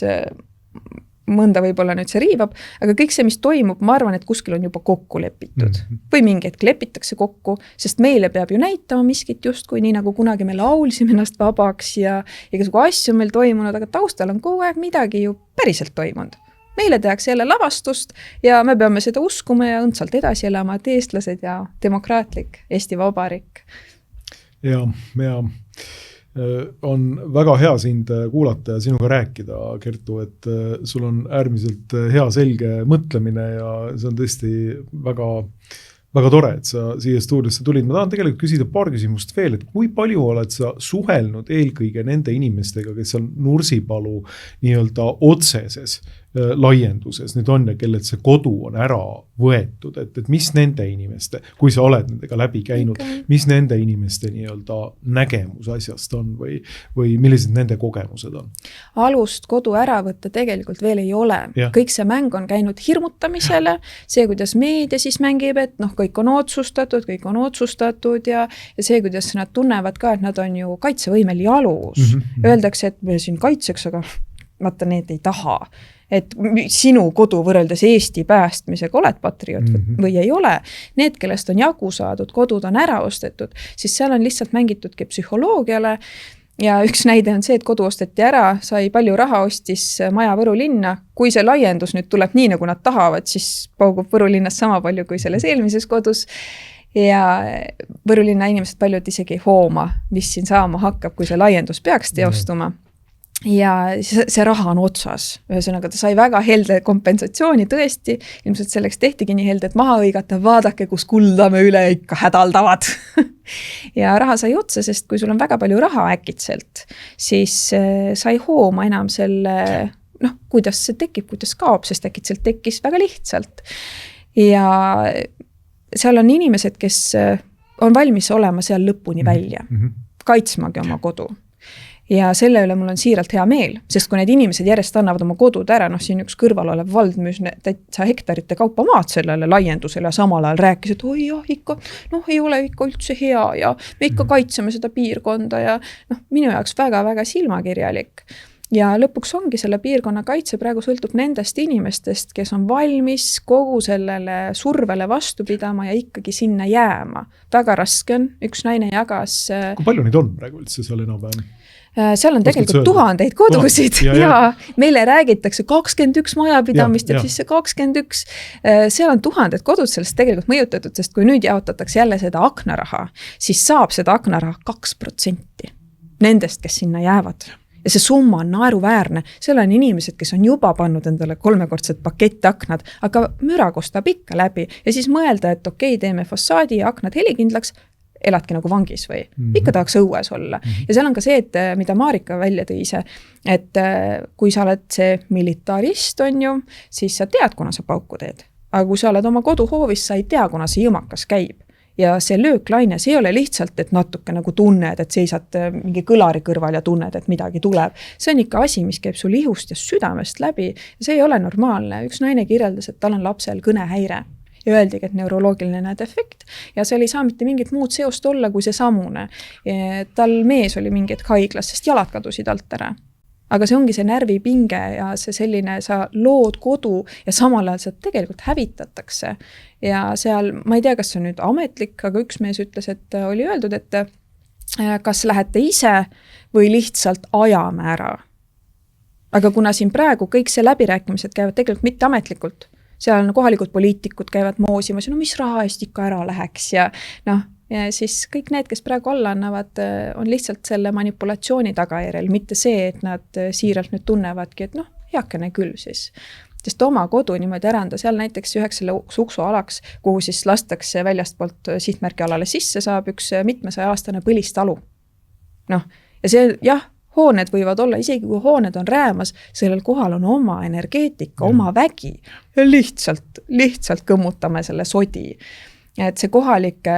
mõnda võib-olla nüüd see riivab, aga kõik see, mis toimub, ma arvan, et kuskil on juba kokku lepitud. Või mingi hetk lepitakse kokku, sest meile peab ju näitama miskit justkui, nii nagu kunagi me laulsime ennast vabaks ja igasugu asju meil toimunud, aga taustal on kogu aeg midagi ju päriselt toimunud. Meile tehakse jälle lavastust ja me peame seda uskuma ja õndsalt edasi elama, et eestlased ja demokraatlik Eesti Vabariik. Ja on väga hea sind kuulata ja sinuga rääkida, Kertu, et sul on äärmiselt hea selge mõtlemine ja see on tõesti väga tore, et sa siia stuudiosse tulid. Ma tahan tegelikult küsida paar küsimust veel, et kui palju oled sa suhelnud eelkõige nende inimestega, kes on Nursipalu nii-öelda otseses laienduses nüüd on ja kellelt see kodu on ära võetud, et mis nende inimeste, kui sa oled nendega läbi käinud, mis nende inimeste nii-öelda nägemus asjast on või millised nende kogemused on? Alust kodu ära võtta tegelikult veel ei ole. Ja. Kõik see mäng on käinud hirmutamisele, see, kuidas meedia siis mängib, et kõik on otsustatud ja see, kuidas nad tunnevad ka, et nad on ju kaitsevõimel jalus. Öeldakse, et me siin kaitseks, aga vaata, need ei taha. Et sinu kodu võrreldes Eesti päästmisega oled patrioot või ei ole. Need, kellest on jagu saadud, kodud on ära ostetud, siis seal on lihtsalt mängitudki psühholoogiale ja üks näide on see, et kodu osteti ära, sai palju raha, ostis maja Võru linna. Kui see laiendus nüüd tuleb nii, nagu nad tahavad, siis paugub Võru linnas sama palju kui selles eelmises kodus. Ja Võru linna inimesed paljud isegi hooma, mis siin saama hakkab, kui see laiendus peaks teostuma. Ja see raha on otsas. Ühesõnaga, ta sai väga helde kompensatsiooni tõesti. Ilmselt selleks tehtigi nii helde, et maha õigata, vaadake, kus kulda me üle ikka hädaldavad. Ja raha sai otsa, sest kui sul on väga palju raha äkitselt, siis sai hooma enam selle, kuidas see tekib, kuidas kaob, sest äkitselt tekkis väga lihtsalt. Ja seal on inimesed, kes on valmis olema seal lõpuni välja, kaitsmagi oma kodu. Ja selle üle mul on siiralt hea meel, sest kui need inimesed järjest annavad oma kodud ära, siin üks kõrval olev vald müüs täitsa hektarite kaupa maad sellele laiendusele ja samal ajal rääkis, et oi jah, ikka, ei ole ikka üldse hea ja me ikka kaitseme seda piirkonda ja minu jaoks väga-väga silmakirjalik. Ja lõpuks ongi selle piirkonna kaitse praegu sõltub nendest inimestest, kes on valmis kogu sellele survele vastu pidama ja ikkagi sinna jääma. Väga raske on, üks naine jagas. Kui palju neid on praegu üldse seal enam-vähem? Seal on tegelikult tuhandeid kodusid ja meile räägitakse 21 majapidamist ja siis see 21. Seal on tuhanded kodud sellest tegelikult mõjutatud, sest kui nüüd jaotatakse jälle seda aknaraha, siis saab seda aknaraha 2% nendest, kes sinna jäävad. Ja see summa on naeruväärne. Seal on inimesed, kes on juba pannud endale 3-kordsed paketti-aknad, aga müra kostab ikka läbi ja siis mõelda, et okei, teeme fassaadi ja aknad helikindlaks, eladki nagu vangis või ikka tahaks õues olla. Ja seal on ka see, et mida Marika välja tõi ise, et kui sa oled see militarist, on ju, siis sa tead, kuna sa pauku teed. Aga kui sa oled oma koduhoovis, sa ei tea, kuna see jõmakas käib. Ja see lööklaine, see ei ole lihtsalt, et natuke nagu tunned, et seisad mingi kõlari kõrval ja tunned, et midagi tuleb. See on ikka asi, mis käib sul ihust ja südamest läbi. Ja see ei ole normaalne. Üks naine kirjeldas, et tal on lapsel kõnehäire. Ja öeldigi, et neuroloogiline defekt ja seal ei saa mitte mingit muud seost olla kui see samune. Tal mees oli mingid haiglas, sest jalad kadusid alt ära. Aga see ongi see närvipinge ja see selline, sa lood kodu ja samal ajal seda tegelikult hävitatakse. Ja seal, ma ei tea, kas see on nüüd ametlik, aga üks mees ütles, et oli öeldud, et kas lähete ise või lihtsalt ajame ära. Aga kuna siin praegu kõik see läbirääkimised käivad tegelikult mitte ametlikult, seal on kohalikud poliitikud käivad moosimas ja mis raha eest ikka ära läheks ja ja siis kõik need, kes praegu alla annavad, on lihtsalt selle manipulatsiooni tagajärjel, mitte see, et nad siiralt nüüd tunnevadki, et heakene küll siis. Sest oma kodu niimoodi äranda, seal näiteks üheks selle uksualaks, kuhu siis lastakse väljastpoolt sihtmärki alale sisse, saab üks 700-aastane põlistalu. Ja see, hooned võivad olla, isegi kui hooned on räämas, sellel kohal on oma energeetika, oma vägi ja lihtsalt kõmmutame selle sodi. Et see kohalike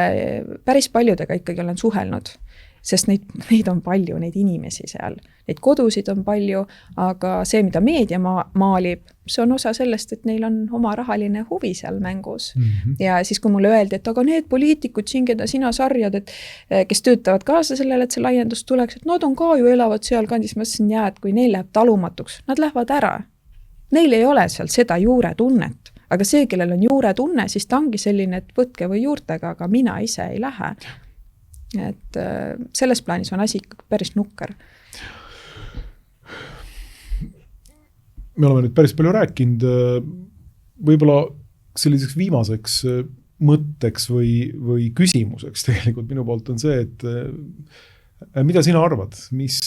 päris paljudega ikkagi olen suhelnud, sest neid on palju, neid inimesi seal. Neid kodusid on palju, aga see, mida meedia maalib, see on osa sellest, et neil on oma rahaline huvi seal mängus. Ja siis, kui mulle öeldi, et aga need poliitikud siin, keda sina sarjad, et kes töötavad kaasa sellele, et see laiendus tuleks, et nad on ka ju elavad seal kandis, ma ütlesin, et kui neil läheb talumatuks, nad lähevad ära. Neil ei ole seal seda juuretunnet, aga see, kellel on juuretunne, siis ta ongi selline, et võtke või juurtega, aga mina ise ei lähe. Et selles plaanis on asi päris nukker. Me oleme nüüd päris palju rääkinud, võib-olla selliseks viimaseks mõtteks või küsimuseks tegelikult minu poolt on see, et mida sina arvad, mis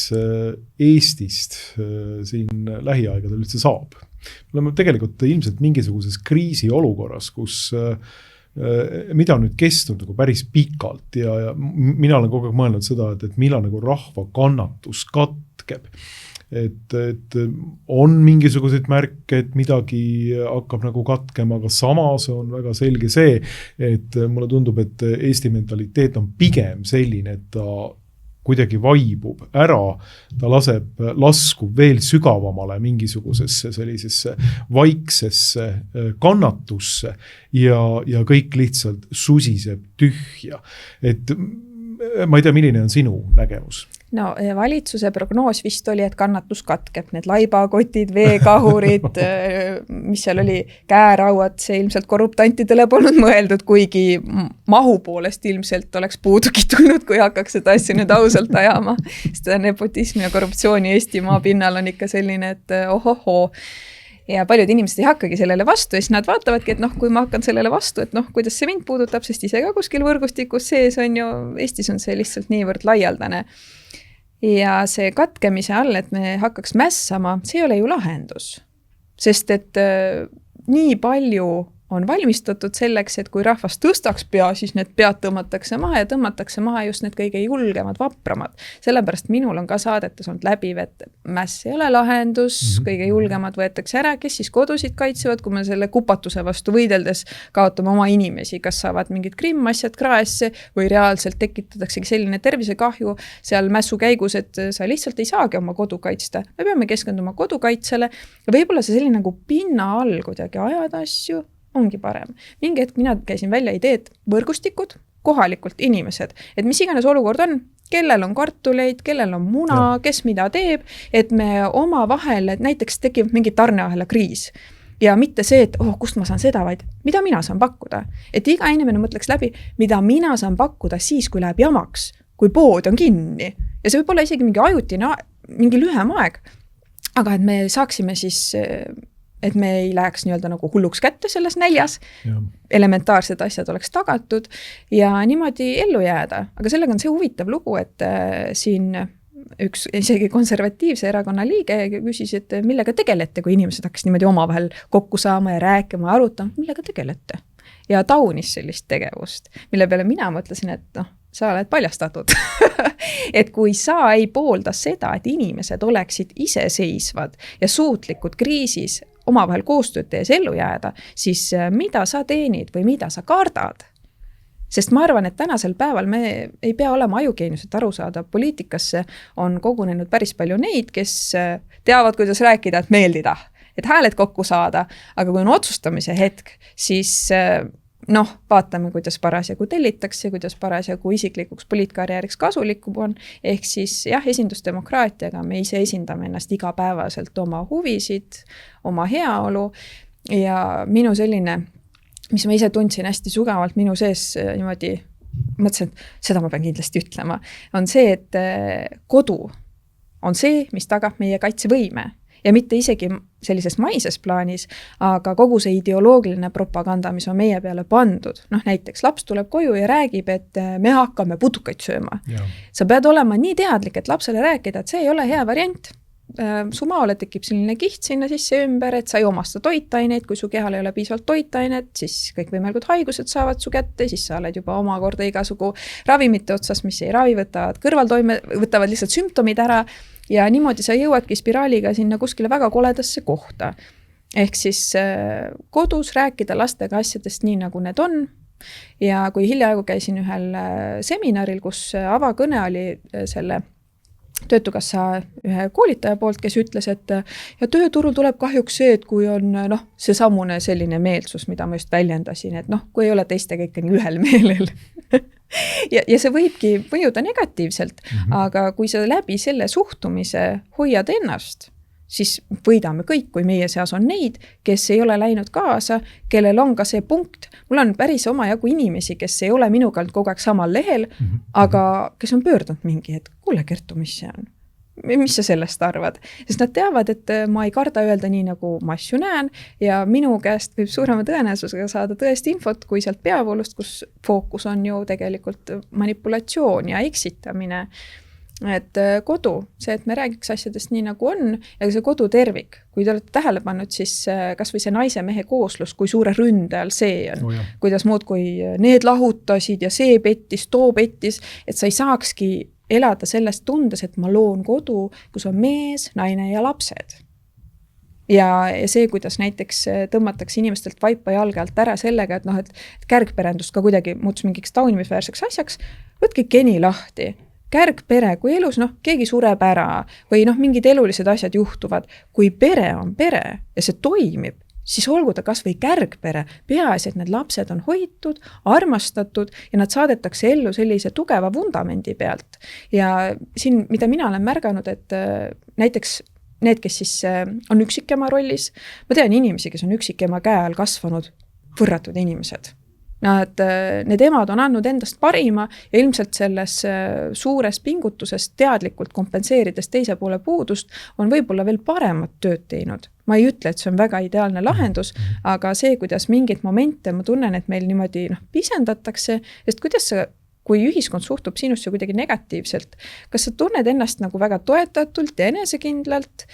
Eestist siin lähiaegadel üldse saab? Me oleme tegelikult ilmselt mingisuguses kriisiolukorras, kus mida on nüüd kestnud nagu päris pikalt ja mina olen kogu aeg mõelnud seda, et millal nagu rahva kannatus katkeb. Et on mingisuguseid märke, et midagi hakkab nagu katkema, aga samas on väga selge see, et mulle tundub, et Eesti mentaliteet on pigem selline, et ta kuidagi vaibub ära, ta laskub veel sügavamale mingisugusesse sellisesse vaiksesse kannatusse ja kõik lihtsalt susiseb tühja. Et ma ei tea, milline on sinu nägemus? No valitsuse prognoos vist oli, et kannatus katkeb, need laibakotid, veekahurid, mis seal oli, käerauad, see ilmselt korruptantidele polnud mõeldud, kuigi mahu poolest ilmselt oleks puudugi tulnud, kui hakkaks seda asja nüüd ausalt ajama. Seda nepotismi ja korruptsiooni Eestimaa pinnal on ikka selline, et ohohoo. Ja paljud inimesed ei hakkagi sellele vastu ja siis nad vaatavadki, et kui ma hakkan sellele vastu, et kuidas see mind puudutab, sest ise ka kuskil võrgustikus sees on ju, Eestis on see lihtsalt niivõrd laialdane. Ja see katkemise all, et me hakkaks mässama, see ei ole ju lahendus. Sest et nii palju on valmistatud selleks, et kui rahvas tõstaks pea, siis need pead tõmmatakse maha ja tõmmatakse maha just need kõige julgemad, vapramad. Sellepärast minul on ka saadetes olnud läbiv, et mäss ei ole lahendus, kõige julgemad võetakse ära, kes siis kodusid kaitsevad, kui me selle kupatuse vastu võideldes kaotame oma inimesi, kas saavad mingid krimmasjad kraesse või reaalselt tekitataksegi selline tervisekahju seal mässu käigus, et sa lihtsalt ei saagi oma kodu kaitsta. Me peame keskenduma kodukaitsele ja võib-olla see selline nagu pinna all kuidagi ajada asju, ongi parem. Mingi hetk mina käisin välja ideed võrgustikud, kohalikult inimesed, et mis iganes olukord on, kellel on kartuleid, kellel on muna, kes mida teeb, et me oma vahel, et näiteks tekib mingi tarneahela kriis. Ja mitte see, et kust ma saan seda, vaid mida mina saan pakkuda. Et iga inimene mõtleks läbi, mida mina saan pakkuda siis, kui läheb jamaks, kui pood on kinni. Ja see võib olla isegi mingi ajutine, mingi lühem aeg. Aga et me saaksime siis et me ei läheks nii-öelda nagu hulluks kätte selles näljas, elementaarsed asjad oleks tagatud ja niimoodi ellu jääda. Aga sellega on see huvitav lugu, et siin üks isegi konservatiivse erakonna liige küsis, et millega tegelete, kui inimesed hakkas niimoodi omavahel kokku saama ja rääkima ja arutama, millega tegelete. Ja taunis sellist tegevust, mille peale mina mõtlesin, et sa oled paljastatud. Et kui sa ei poolda seda, et inimesed oleksid iseseisvad ja suutlikud kriisis omavahel koostööd tees ellu jääda, siis mida sa teenid või mida sa kardad? Sest ma arvan, et tänasel päeval me ei pea olema ajugeeniused aru saada. Poliitikasse on kogunenud päris palju neid, kes teavad, kuidas rääkida, et meeldida, et hääled kokku saada, aga kui on otsustamise hetk, siis vaatame, kuidas parasjagu tellitakse, kuidas parasjagu isiklikuks poliitkarjääriks kasulikum on, ehk siis esindusdemokraatiaga me ise esindame ennast igapäevaselt oma huvisid, oma heaolu ja minu selline, mis ma ise tundsin hästi sugavalt minu sees niimoodi, mõtlesin, et seda ma pean kindlasti ütlema, on see, et kodu on see, mis tagab meie kaitsevõime. Ja mitte isegi sellises maises plaanis, aga kogu see ideoloogiline propaganda, mis on meie peale pandud. Näiteks laps tuleb koju ja räägib, et me hakkame putukaid sööma. Ja. Sa pead olema nii teadlik, et lapsele rääkida, et see ei ole hea variant. Su maale tekib selline kiht sinna sisse ümber, et sa ei omasta toitaineid, kui su kehal ei ole piisavalt toitainet, siis kõik võimalikud haigused saavad su kätte, siis sa oled juba omakorda igasugu ravimite otsas, mis ei ravi, võtavad lihtsalt sümptomid ära. Ja niimoodi sa jõuadki spiraaliga sinna kuskile väga koledasse kohta. Ehk siis kodus rääkida lastega asjadest nii, nagu need on. Ja kui hiljaaegu käisin ühel seminaril, kus avakõne oli selle töötukassa ühe koolitaja poolt, kes ütles, et ja tööturul tuleb kahjuks see, et kui on see samune selline meelsus, mida ma just väljendasin, et kui ei ole teistega ikka nii ühel meelel. Ja see võibki mõjuda negatiivselt, aga kui sa läbi selle suhtumise hoiad ennast, siis võidame kõik, kui meie seas on neid, kes ei ole läinud kaasa, kellel on ka see punkt. Mul on päris omajagu inimesi, kes ei ole minuga kogu aeg samal lehel, aga kes on pöördunud mingi, et kuule Kertu, mis see on? Mis sa sellest arvad? Sest nad teavad, et ma ei karda öelda nii, nagu ma asju näen ja minu käest võib suurema tõenäosusega saada tõesti infot, kui sealt peavoolust, kus fookus on ju tegelikult manipulatsioon ja eksitamine. Et kodu, see, et me räägiks asjadest nii nagu on ja see kodu tervik, kui te olete tähele pannud, siis kas või see naise mehe kooslus, kui suure ründe all see on, kuidas muud kui need lahutasid ja see pettis, too pettis, et sa ei saakski elada sellest tundes, et ma loon kodu, kus on mees, naine ja lapsed. Ja see, kuidas näiteks tõmmatakse inimestelt vaipa jalge alt ära sellega, et, et kärgperendust ka kuidagi muutus mingiks taunimisväärseks asjaks, võtke geni lahti. Kärgpere, kui elus keegi sureb ära või mingid elulised asjad juhtuvad, kui pere on pere ja see toimib, siis olgu ta kas või kärgpere, peaasi, et need lapsed on hoitud, armastatud ja nad saadetakse ellu sellise tugeva vundamendi pealt. Ja siin, mida mina olen märganud, et näiteks need, kes siis on üksikema rollis, ma tean inimesi, kes on üksikema käe all kasvanud võrratud inimesed. Need emad on andnud endast parima ja ilmselt selles suures pingutuses teadlikult kompenseerides teise poole puudust on võib-olla veel paremat tööd teinud. Ma ei ütle, et see on väga ideaalne lahendus, aga see, kuidas mingid momente ma tunnen, et meil niimoodi pisendatakse, sest kuidas sa kui ühiskond suhtub sinusse kuidagi negatiivselt, kas sa tunned ennast nagu väga toetatult ja enesekindlalt,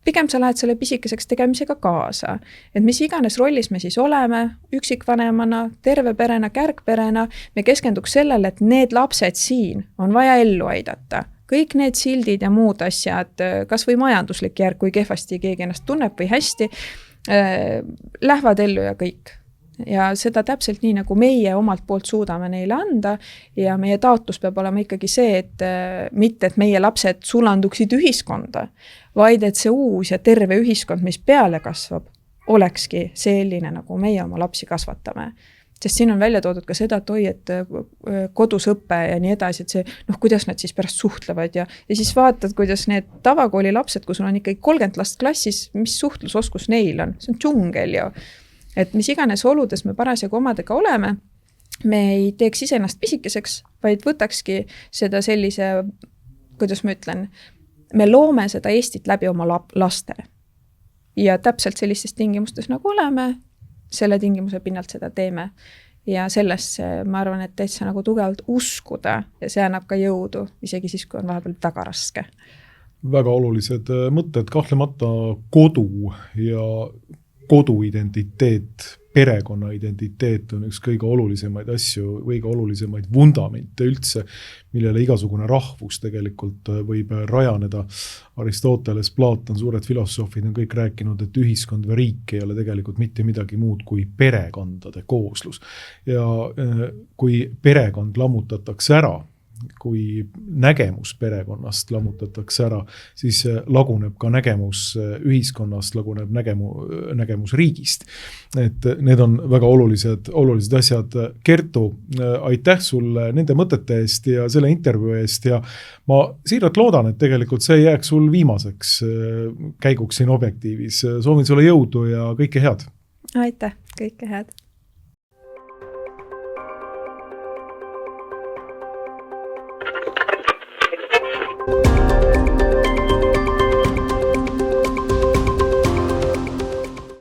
pigem sa lähed selle pisikeseks tegemisega kaasa. Et mis iganes rollis me siis oleme, üksikvanemana, terve perena, kärgperena, me keskenduks sellele, et need lapsed siin on vaja ellu aidata. Kõik need sildid ja muud asjad, kas või majanduslik järg, kui kehvasti keegi ennast tunneb või hästi, lähevad ellu ja kõik. Ja seda täpselt nii, nagu meie omalt poolt suudame neile anda ja meie taotlus peab olema ikkagi see, et mitte, et meie lapsed sulanduksid ühiskonda, vaid et see uus ja terve ühiskond, mis peale kasvab, olekski selline, nagu meie oma lapsi kasvatame. Sest siin on välja toodud ka seda, et kodus õppe ja nii edasi, et see, kuidas nad siis pärast suhtlevad ja siis vaatad, kuidas need tavakooli lapsed, kus on ikkagi 30 last klassis, mis suhtlusoskus neil on, see on džungel ju. Et mis iganes oludes me parasjagu omadega oleme, me ei teeks iseennast pisikeseks, vaid võtakski seda sellise, kuidas ma ütlen, me loome seda Eestit läbi oma laste. Ja täpselt sellistes tingimustes nagu oleme, selle tingimuse pinnalt seda teeme. Ja sellesse ma arvan, et täitsa nagu tugevalt uskuda ja see annab ka jõudu, isegi siis, kui on vahepeal väga raske. Väga olulised mõtted, kahtlemata kodu ja koduidentiteet, perekonna identiteet on üks kõige olulisemaid asju, kõige olulisemaid vundamente üldse, millele igasugune rahvus tegelikult võib rajaneda. Aristoteles, Platon, suured filosoofid on kõik rääkinud, et ühiskond või riik ei ole tegelikult mitte midagi muud kui perekondade kooslus. Ja kui perekond lammutatakse ära, kui nägemus perekonnast lammutatakse ära, siis laguneb ka nägemus ühiskonnast, laguneb nägemus riigist. Et need on väga olulised asjad. Kertu, aitäh sulle nende mõtete eest ja selle intervjuu eest ja ma siiralt loodan, et tegelikult see jääks sul viimaseks käiguks siin Objektiivis. Soovin sulle jõudu ja kõike head. Aitäh, kõike head.